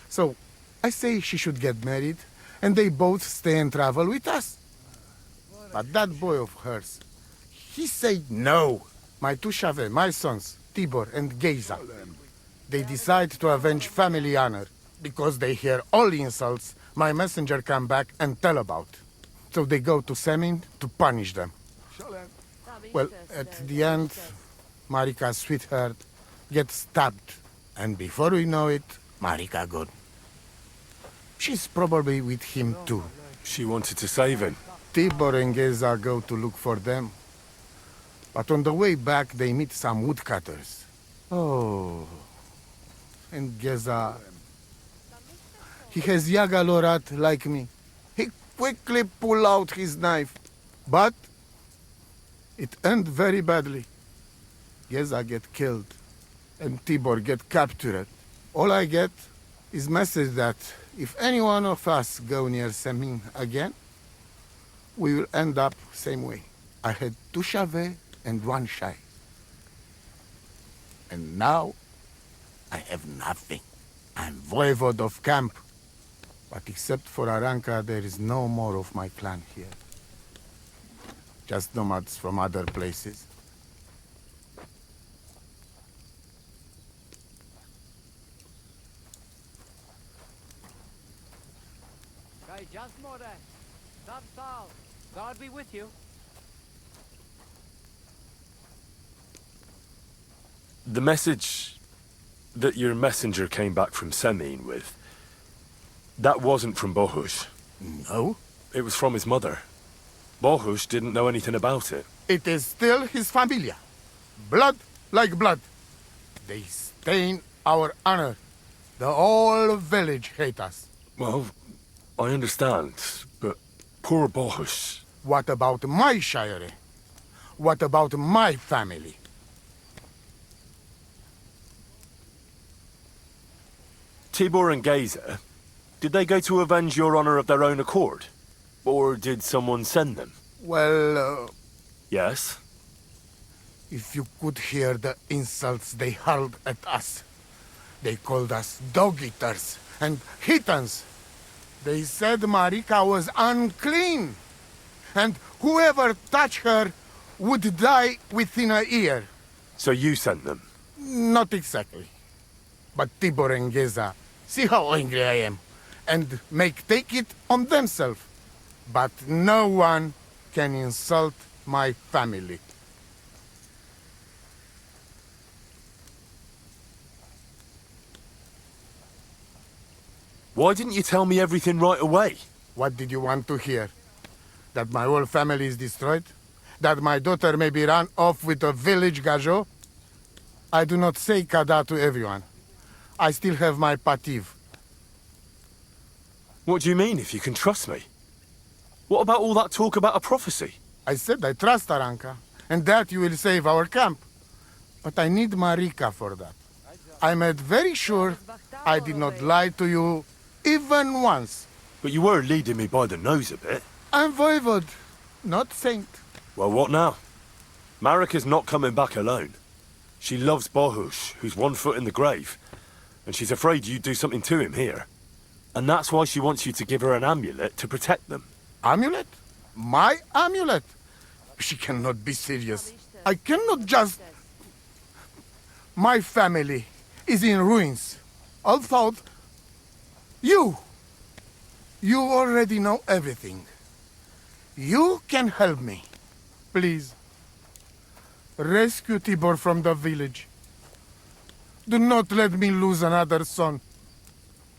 So, I say she should get married, and they both stay and travel with us. But that boy of hers, he said no. My two Shave, my sons, Tibor and Geza, they decide to avenge family honor because they hear all insults my messenger come back and tell about. So they go to Semin to punish them. Well, at the end, Marika's sweetheart gets stabbed. And before we know it, Marika gone. She's probably with him too. She wanted to save him. Tibor and Geza go to look for them. But on the way back, they meet some woodcutters. Oh. And Geza... He has Yaga Lorat like me. He quickly pull out his knife. But... it end very badly. Geza get killed. And Tibor get captured. All I get is message that if any one of us go near Semin again, we will end up same way. I had two Shave and one Shai. And now, I have nothing. I'm voivode of camp. But except for Aranka, there is no more of my clan here. Just nomads from other places. God be with you. The message that your messenger came back from Semin with, that wasn't from Bohush. No? It was from his mother. Bohush didn't know anything about it. It is still his familia. Blood like blood. They stain our honor. The whole village hate us. Well, I understand, but poor Bohush. What about my shire? What about my family? Tibor and Geza, did they go to avenge your honor of their own accord? Or did someone send them? Well, Yes. if you could hear the insults they hurled at us. They called us dog-eaters and heathens. They said Marika was unclean, and whoever touched her would die within a year. So you sent them? Not exactly. But Tibor and Geza see how angry I am, and take it on themselves. But no one can insult my family. Why didn't you tell me everything right away? What did you want to hear? That my whole family is destroyed? That my daughter may be run off with a village gajo? I do not say kada to everyone. I still have my pativ. What do you mean, if you can trust me? What about all that talk about a prophecy? I said I trust Aranka, and that you will save our camp. But I need Marika for that. I made very sure I did not lie to you even once. But you were leading me by the nose a bit. I'm voivod, not saint. Well, what now? Marika's not coming back alone. She loves Bohush, who's 1 foot in the grave. And she's afraid you'd do something to him here. And that's why she wants you to give her an amulet to protect them. Amulet? My amulet? She cannot be serious. I cannot just... My family is in ruins. Although... You already know everything. You can help me. Please. Rescue Tibor from the village. Do not let me lose another son.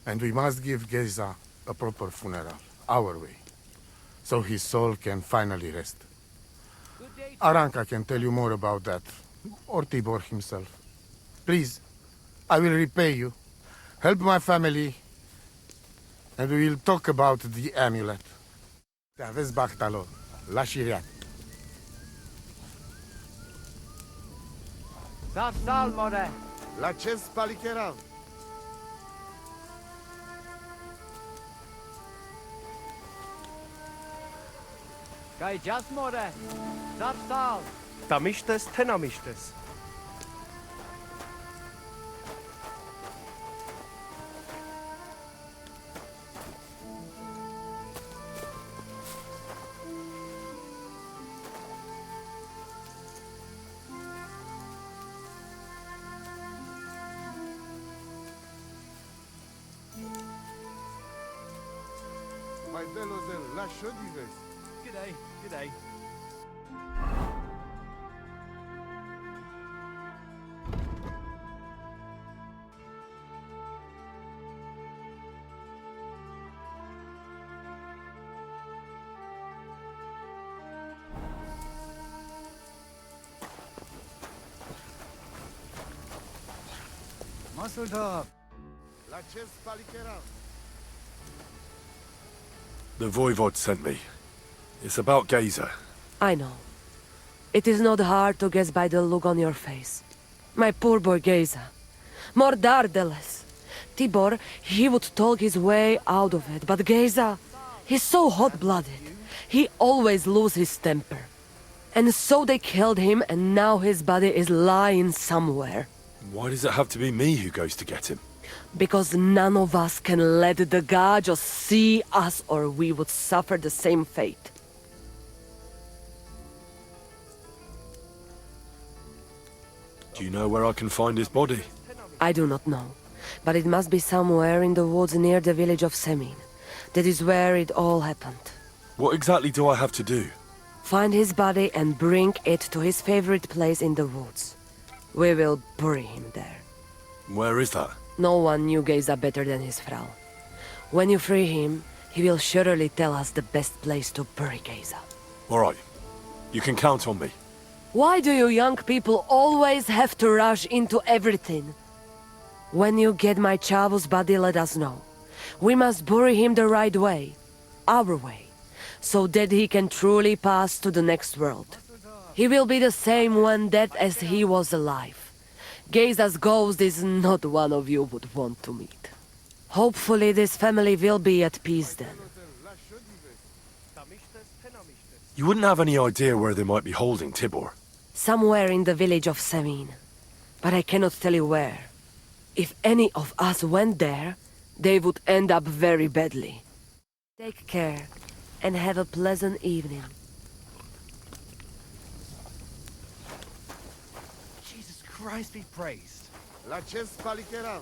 And we must give Geza a proper funeral, our way, so his soul can finally rest. Aranka can tell you more about that, or Tibor himself. Please, I will repay you. Help my family, and we will talk about the amulet. Te aveți Bachtalo, la Shiriat. Sal, more. La ce spalicherav? Kai jas, more. Sal. Tamistes, tenamistes. My delozel, la șodives. G'day. Muscle dog. La ce spalicherav? The Voivod sent me. It's about Geza. I know. It is not hard to guess by the look on your face. My poor boy Geza. Mordardeles. Tibor, he would talk his way out of it, but Geza, he's so hot-blooded. He always loses his temper. And so they killed him, and now his body is lying somewhere. Why does it have to be me who goes to get him? Because none of us can let the god just see us, or we would suffer the same fate. Do you know where I can find his body? I do not know, but it must be somewhere in the woods near the village of Semin. That is where it all happened. What exactly do I have to do? Find his body and bring it to his favorite place in the woods. We will bury him there. Where is that? No one knew Geza better than his Frau. When you free him, he will surely tell us the best place to bury Geza. All right. You can count on me. Why do you young people always have to rush into everything? When you get my Chavo's body, let us know. We must bury him the right way. Our way. So that he can truly pass to the next world. He will be the same when dead as he was alive. Geza's ghost is not one of you would want to meet. Hopefully this family will be at peace then. You wouldn't have any idea where they might be holding Tibor? Somewhere in the village of Semin. But I cannot tell you where. If any of us went there, they would end up very badly. Take care, and have a pleasant evening. Jesus Christ be praised. La chest palikera.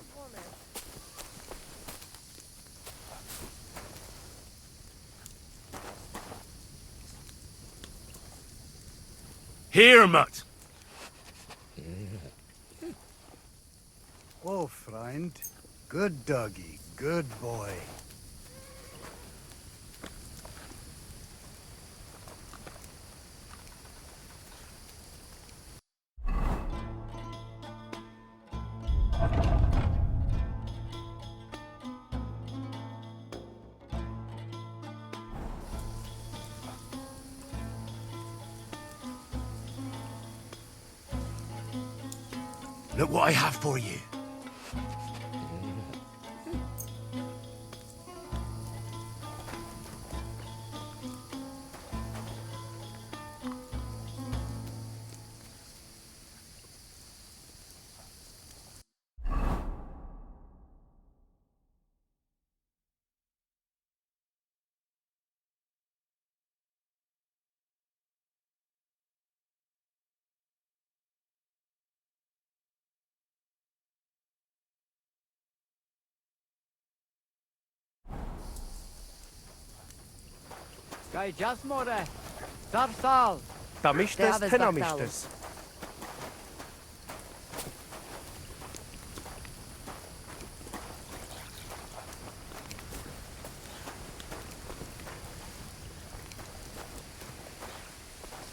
Here, Mutt! Oh, friend. Good doggy, good boy. Look what I have for you. Gai jas more. Darsal. Tamishtes Teaves tenamishtes.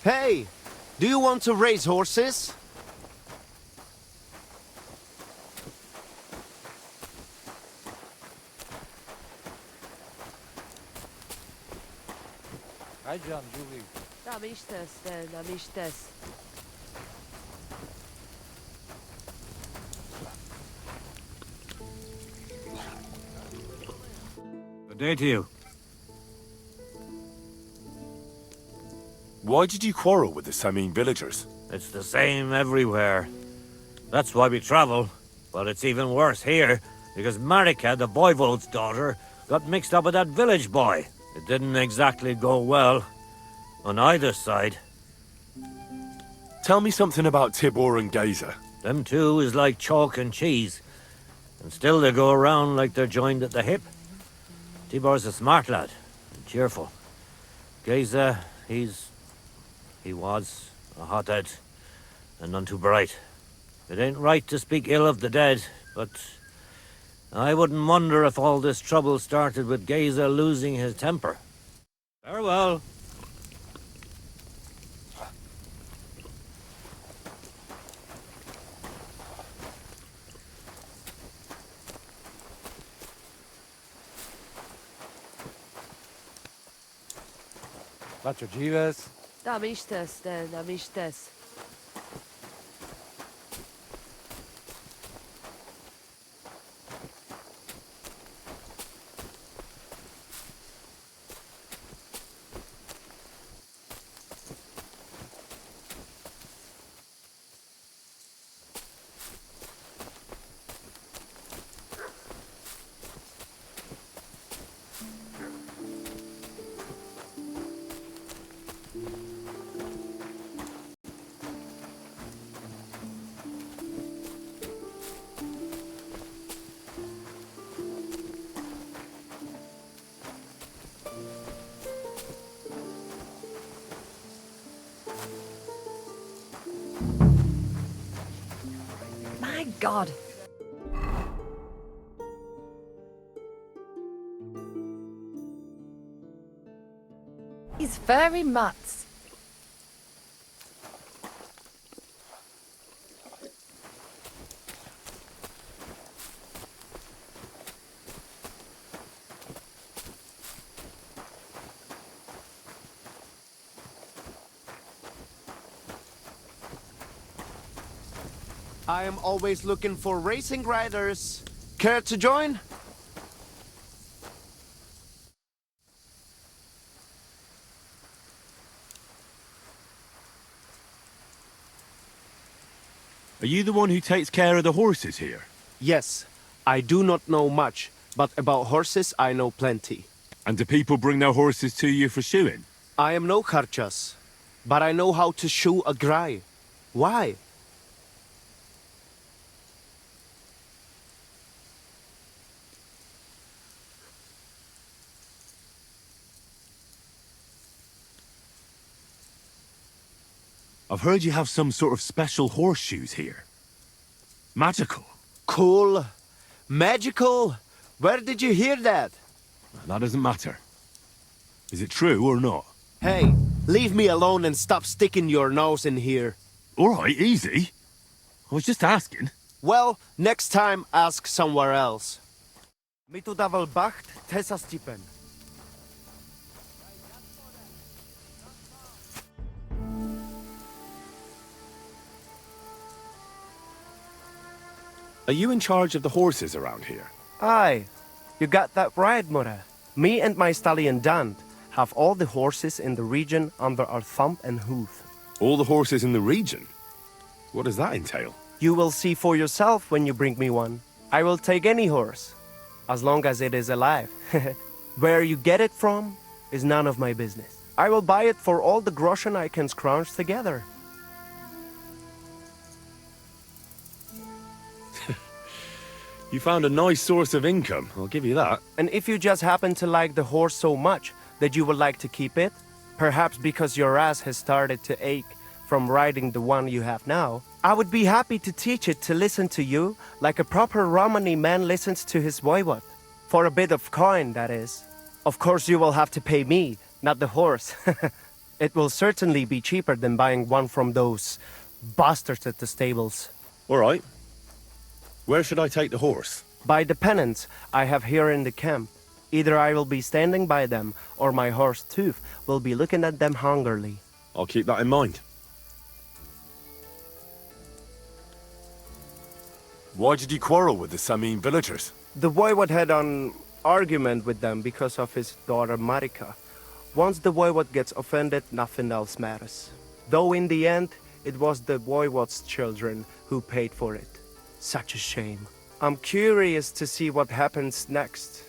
Hey! Do you want to raise horses? Gai John, Julie. Namishtes. Good day to you. Why did you quarrel with the Samin villagers? It's the same everywhere. That's why we travel. But it's even worse here, because Marika, the voivode's daughter, got mixed up with that village boy. It didn't exactly go well, on either side. Tell me something about Tibor and Geyser. Them two is like chalk and cheese. And still they go around like they're joined at the hip. Tibor's a smart lad, and cheerful. Geyser, he was a hothead, and none too bright. It ain't right to speak ill of the dead, but I wouldn't wonder if all this trouble started with Geyser losing his temper. Farewell. Vacho Jivas. Namishtes. My God. He's very mutts. I am always looking for racing riders. Care to join? Are you the one who takes care of the horses here? Yes, I do not know much, but about horses I know plenty. And do people bring their horses to you for shoeing? I am no Karchas, but I know how to shoe a grai. Why? I've heard you have some sort of special horseshoes here. Magical. Cool. Magical? Where did you hear that? That doesn't matter. Is it true or not? Hey, leave me alone and stop sticking your nose in here. All right, easy. I was just asking. Well, next time ask somewhere else. Mi tu daval bacht tesa stipen. Are you in charge of the horses around here? Aye, you got that right, Mora. Me and my stallion Dant have all the horses in the region under our thumb and hoof. All the horses in the region? What does that entail? You will see for yourself when you bring me one. I will take any horse, as long as it is alive. Where you get it from is none of my business. I will buy it for all the groschen I can scrounge together. You found a nice source of income, I'll give you that. And if you just happen to like the horse so much that you would like to keep it, perhaps because your ass has started to ache from riding the one you have now, I would be happy to teach it to listen to you like a proper Romani man listens to his voivod. For a bit of coin, that is. Of course you will have to pay me, not the horse. It will certainly be cheaper than buying one from those bastards at the stables. All right. Where should I take the horse? By the pennants I have here in the camp. Either I will be standing by them, or my horse Tooth will be looking at them hungrily. I'll keep that in mind. Why did you quarrel with the Samin villagers? The voivod had an argument with them because of his daughter Marika. Once the voivod gets offended, nothing else matters. Though in the end, it was the voivod's children who paid for it. Such a shame. I'm curious to see what happens next.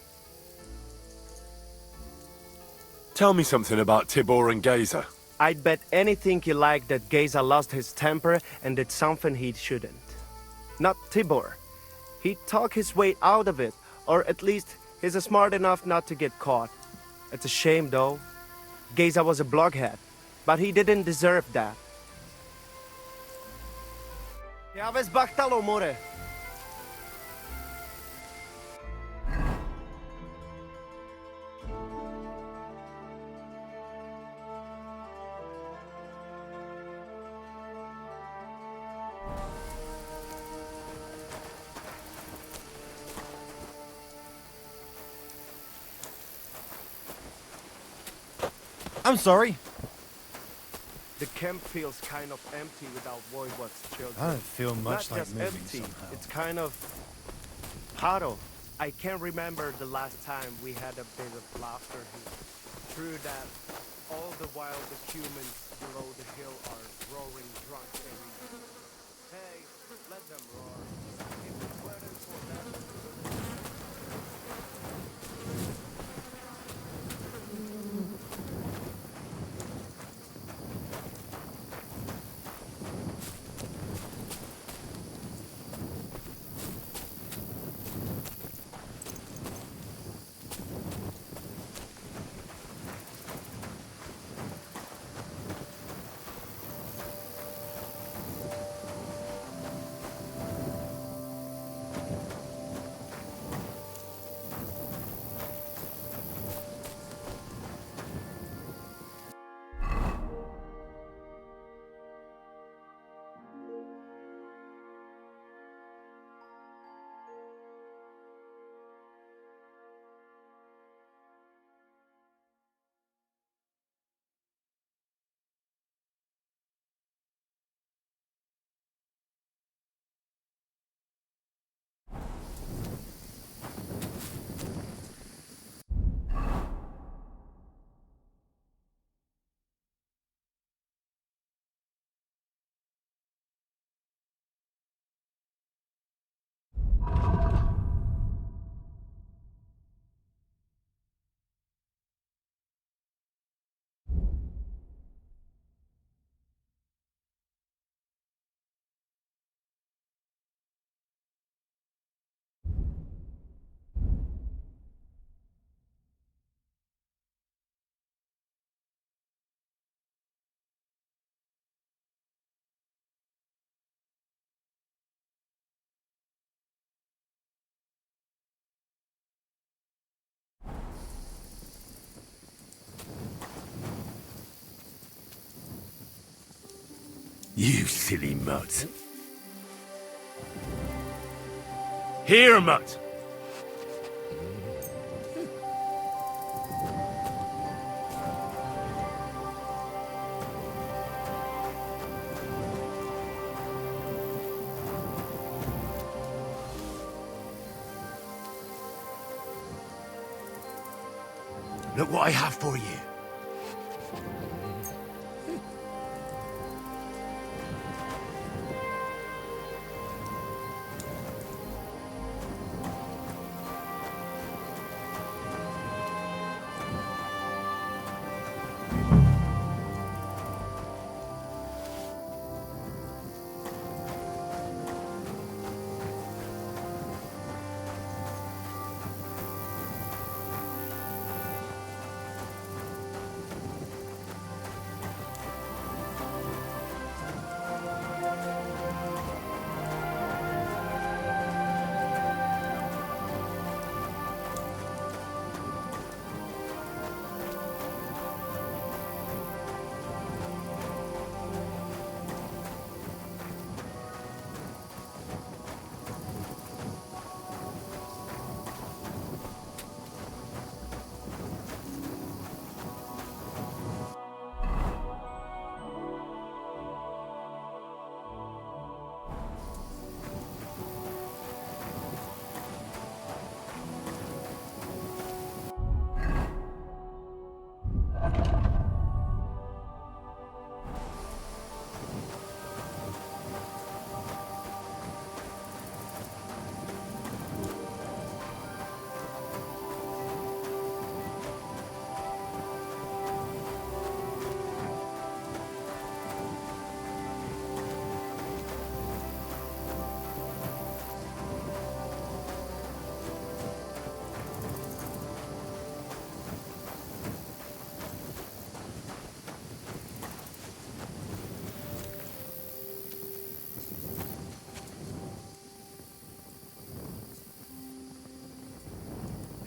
Tell me something about Tibor and Geza. I'd bet anything you like that Geza lost his temper and did something he shouldn't. Not Tibor. He'd talk his way out of it, or at least he's smart enough not to get caught. It's a shame, though. Geza was a blockhead, but he didn't deserve that. Ja ves bachtalo, more. I'm sorry. The camp feels kind of empty without Voivod's children. I don't feel much Not like just moving empty, somehow. it's kind of hollow. I can't remember the last time we had a bit of laughter here. True that all the while the humans below the hill are roaring drunk every day. Hey, let them roar. If it weren't for that, You silly mutt. Here, mutt! Look what I have for you.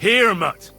Here, mutt!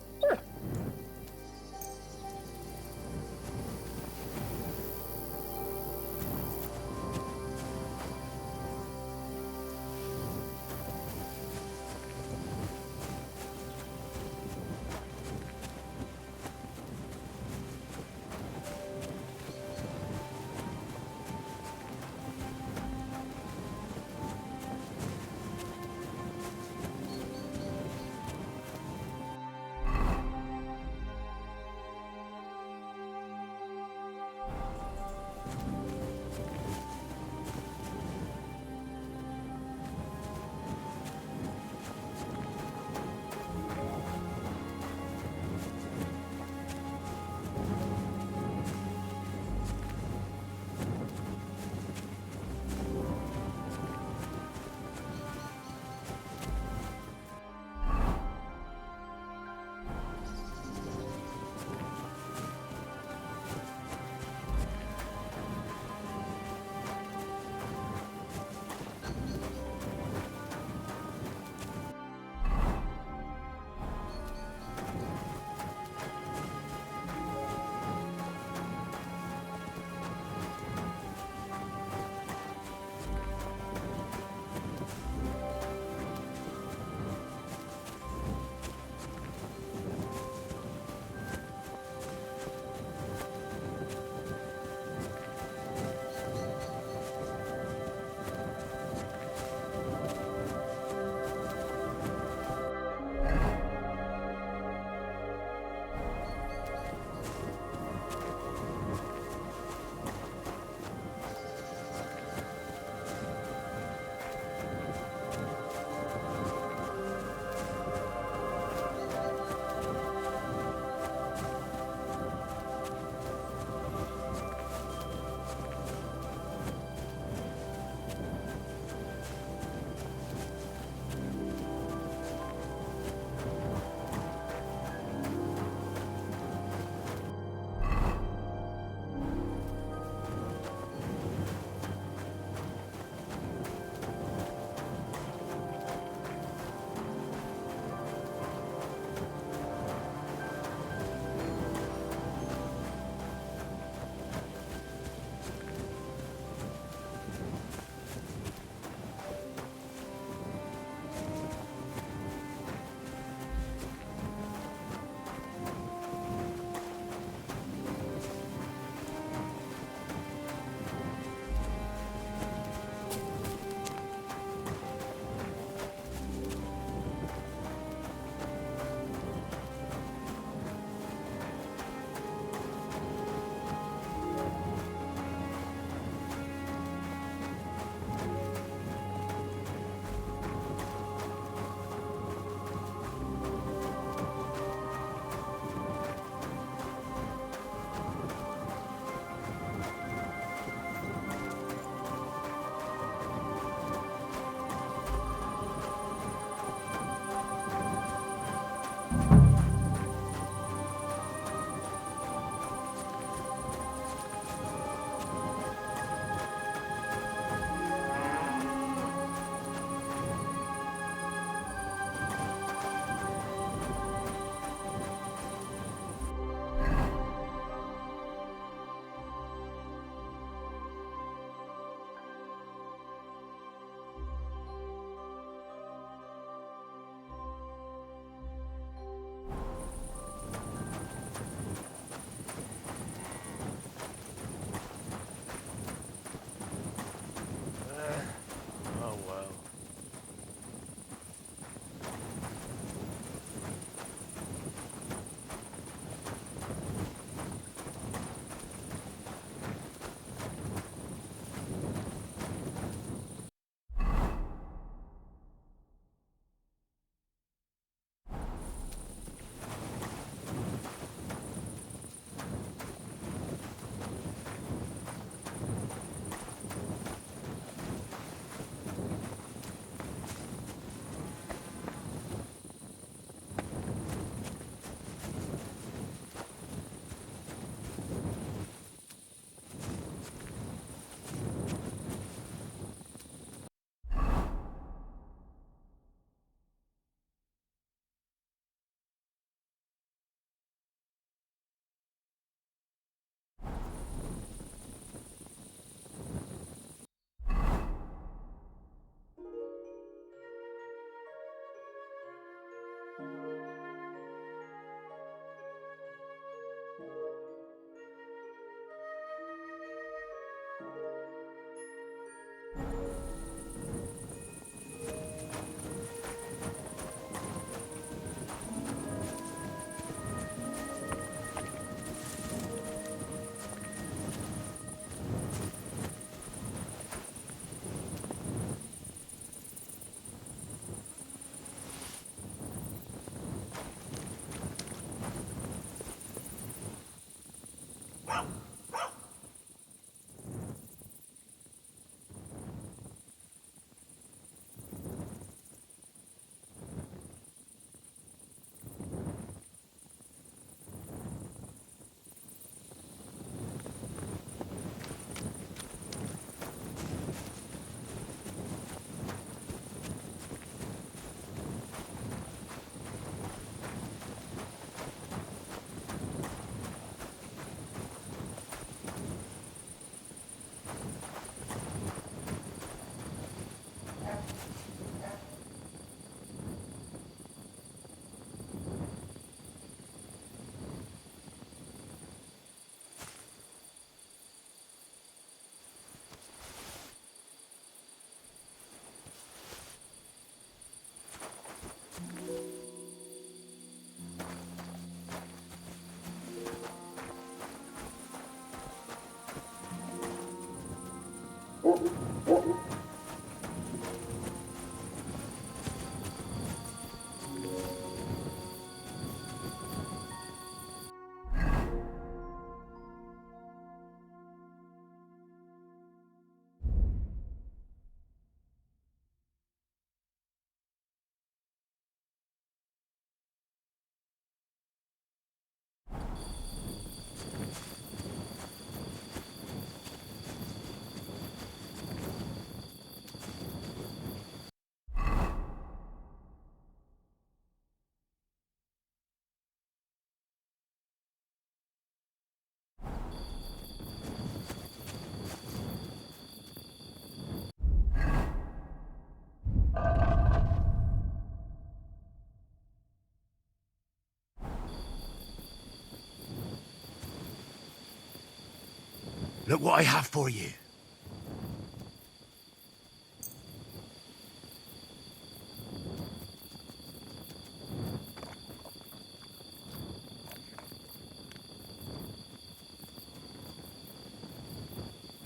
Look what I have for you.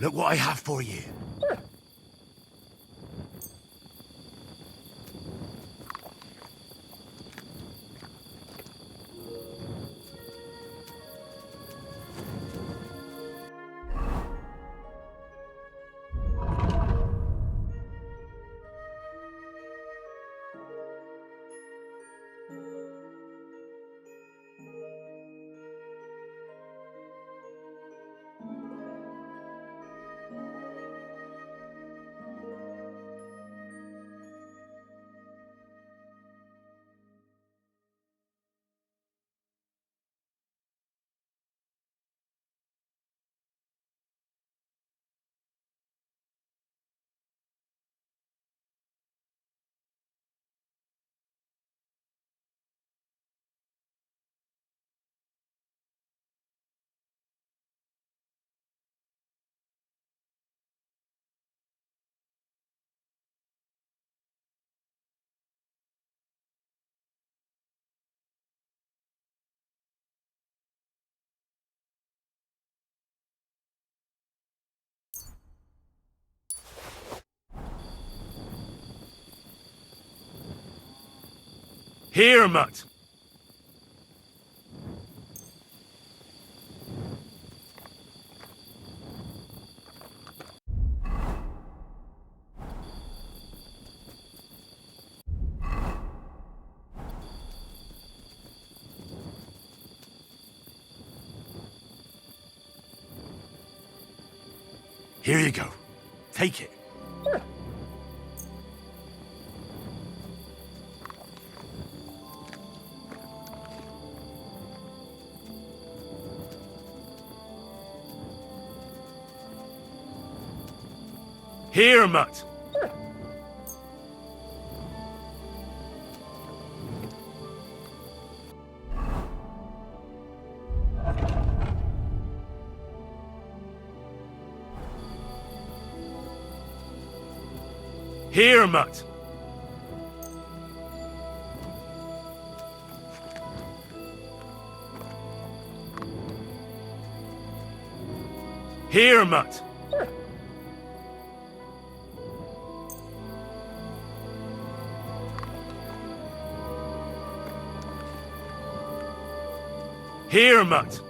Look what I have for you. Here, mutt. Here you go. Take it. Here, mutt. Here, mutt. Here, mutt. Here, mutt.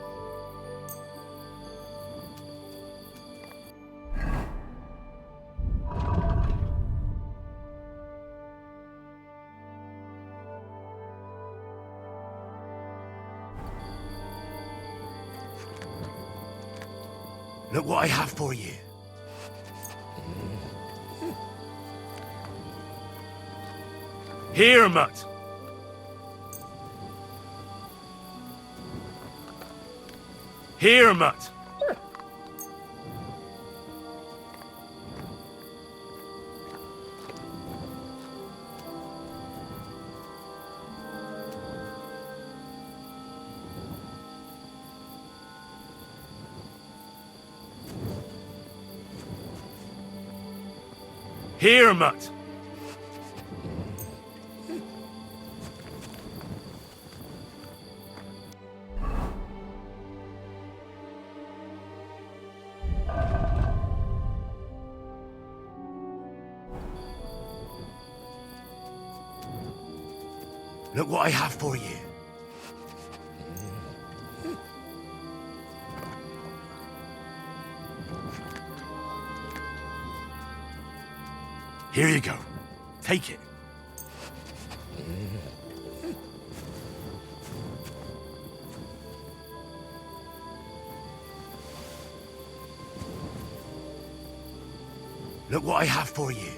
Look what I have for you. Here, mutt. Here, mutt. Here, mutt. Look what I have for you. Here you go. Take it. Look what I have for you.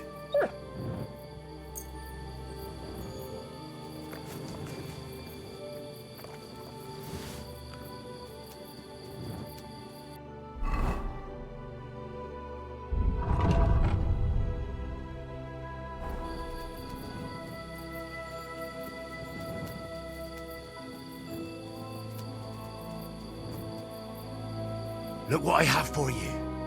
Look what I have for you.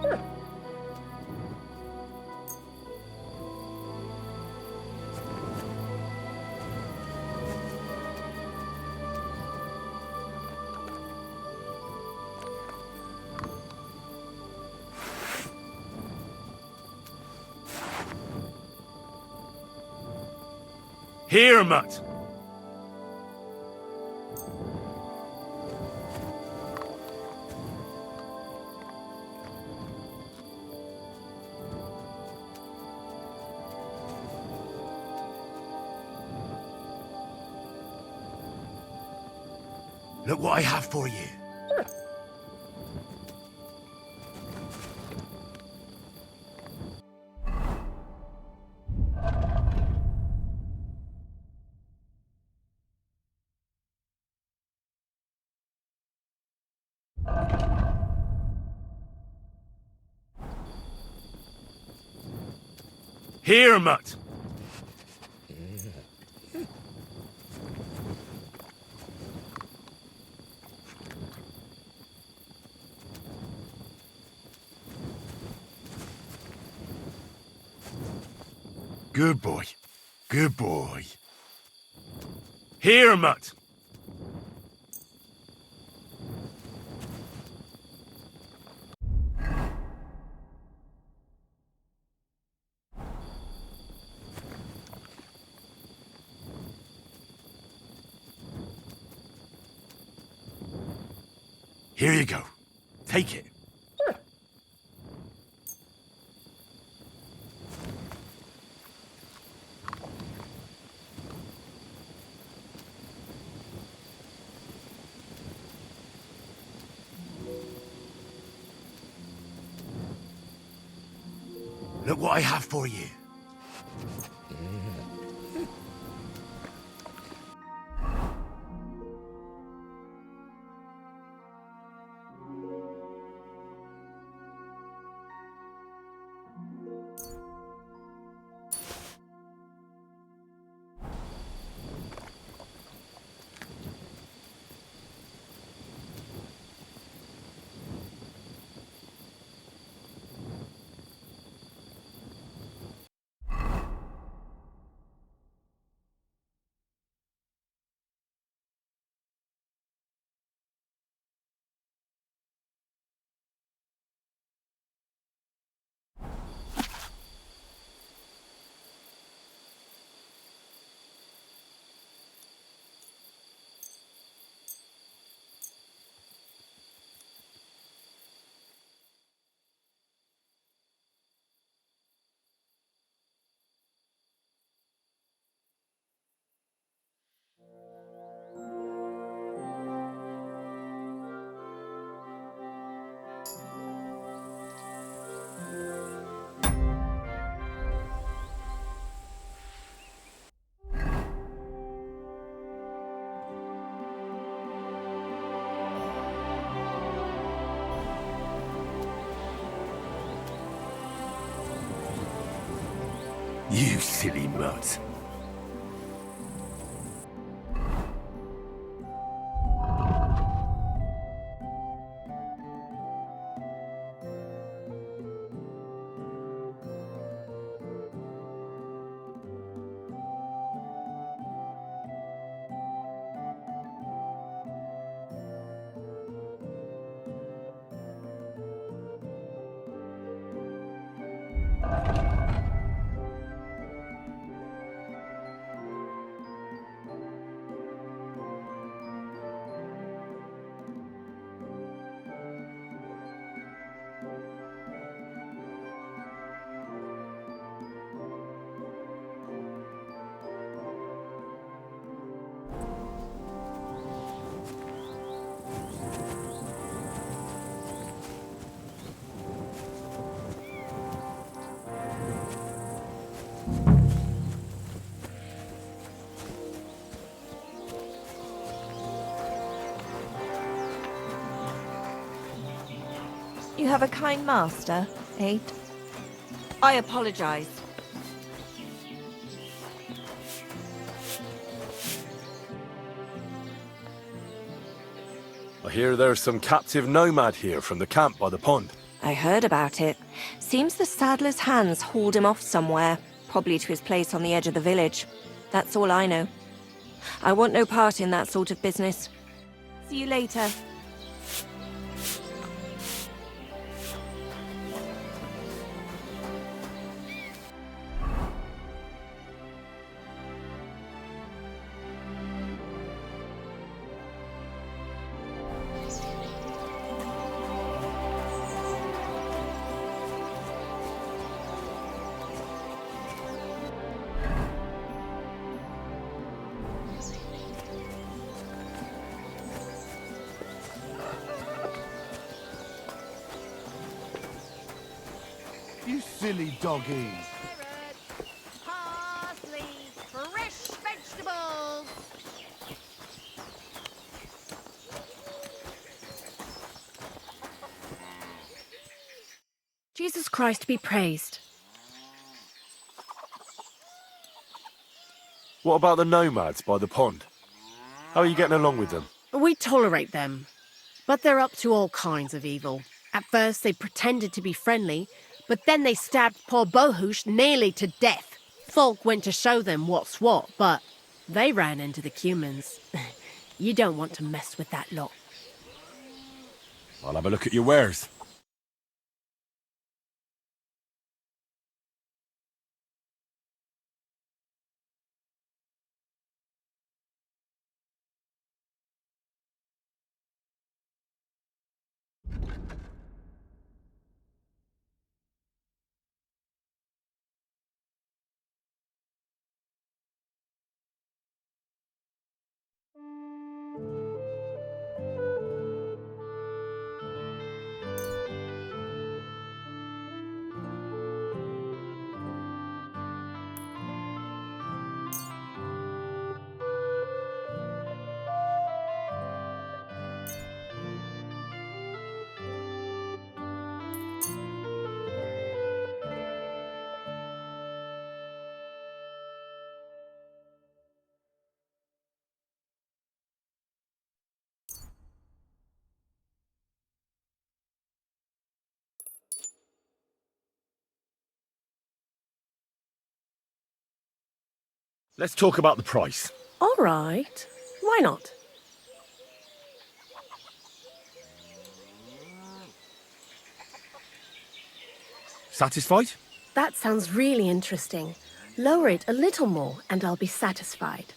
Here, Mutt! Look what I have for you. Here, Mutt! Good boy. Good boy. Here, Mutt! Here you go. Take it. Look what I have for you. You silly mutt. You have a kind master, eh? I apologize. I hear there's some captive nomad here from the camp by the pond. I heard about it. Seems the saddler's hands hauled him off somewhere, probably to his place on the edge of the village. That's all I know. I want no part in that sort of business. See you later. You silly doggy. Parsley, fresh vegetables. Jesus Christ be praised. What about the nomads by the pond? How are you getting along with them? We tolerate them, but they're up to all kinds of evil. At first, they pretended to be friendly, but then they stabbed poor Bohush nearly to death. Folk went to show them what's what, but they ran into the Cumans. You don't want to mess with that lot. I'll have a look at your wares. Let's talk about the price. All right. Why not? Satisfied? That sounds really interesting. Lower it a little more and I'll be satisfied.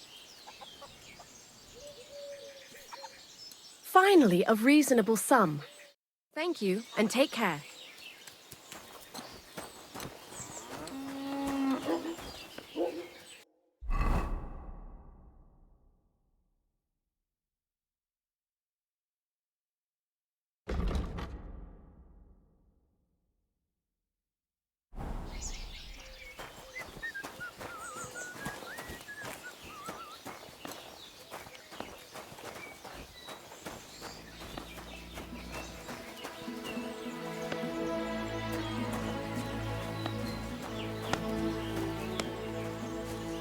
Finally, a reasonable sum. Thank you, and take care.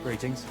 Greetings.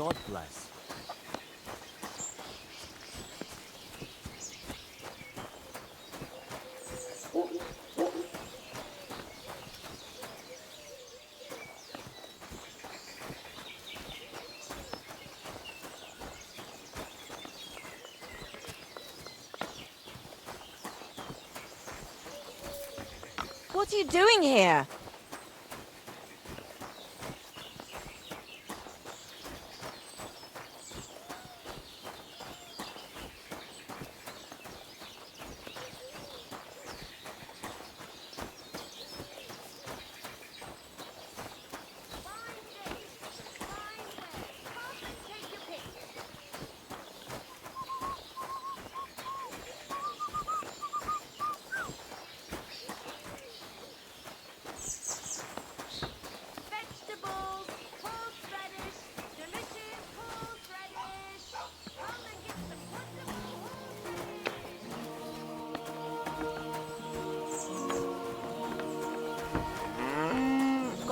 God bless. What are you doing here?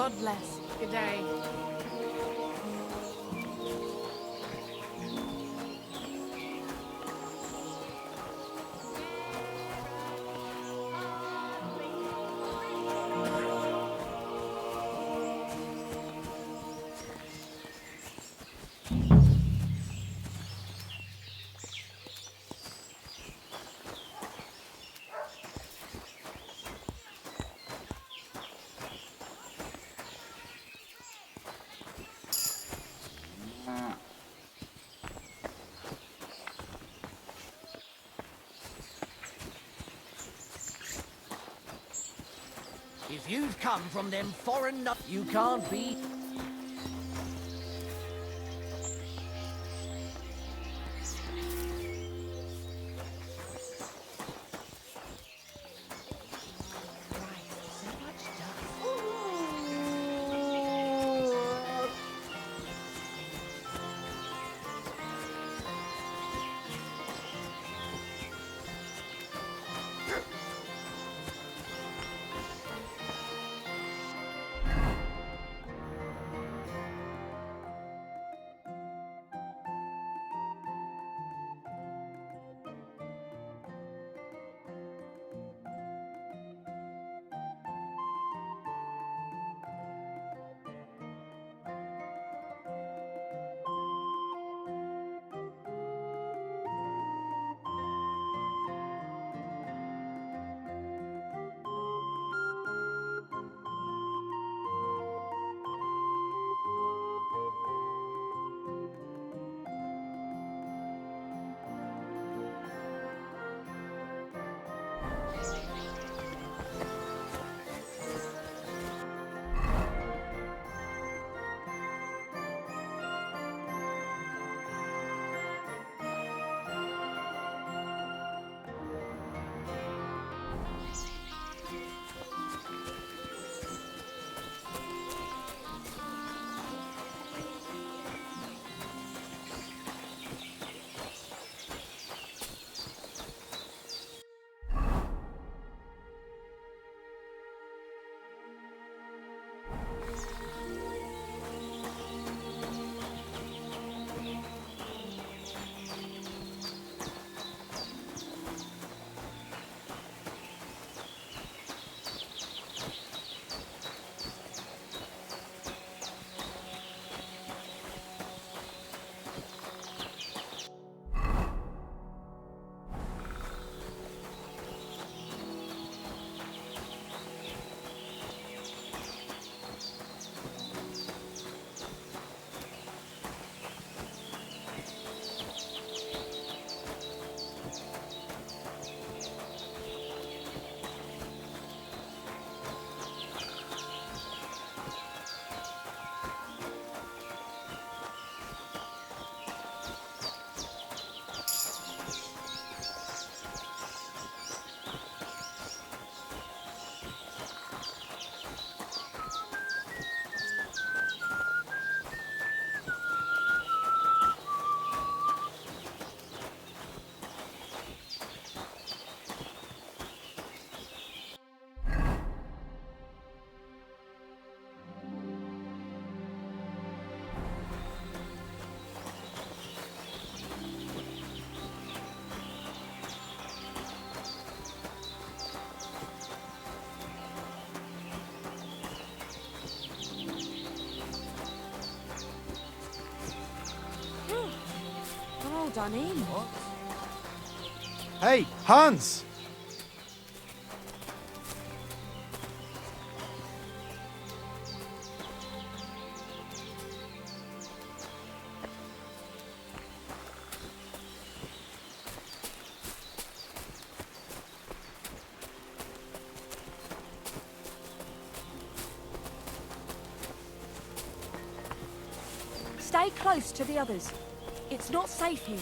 God bless. Good day. If you'd come from them foreign nut, you can't be. done in. Hey, Hans! Stay close to the others. It's not safe here.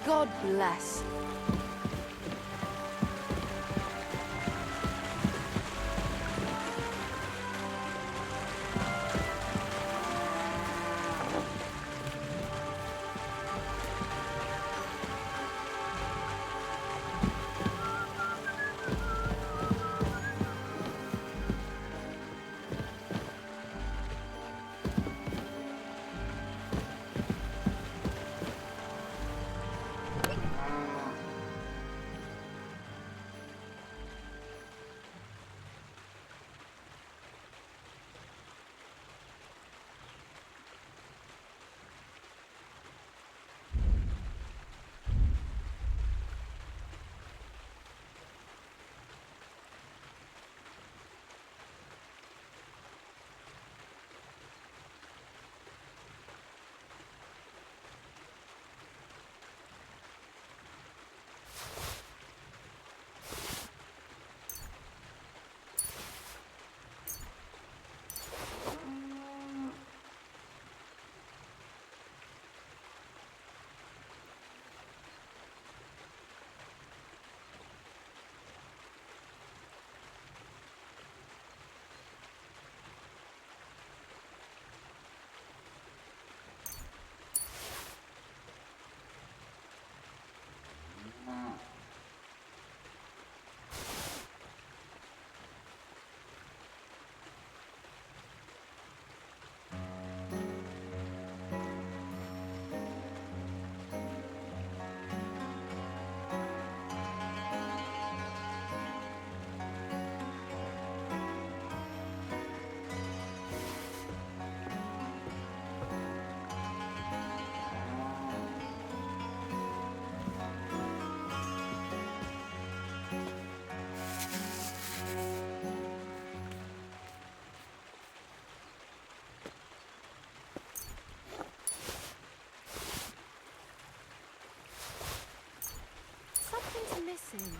God bless. Something's missing.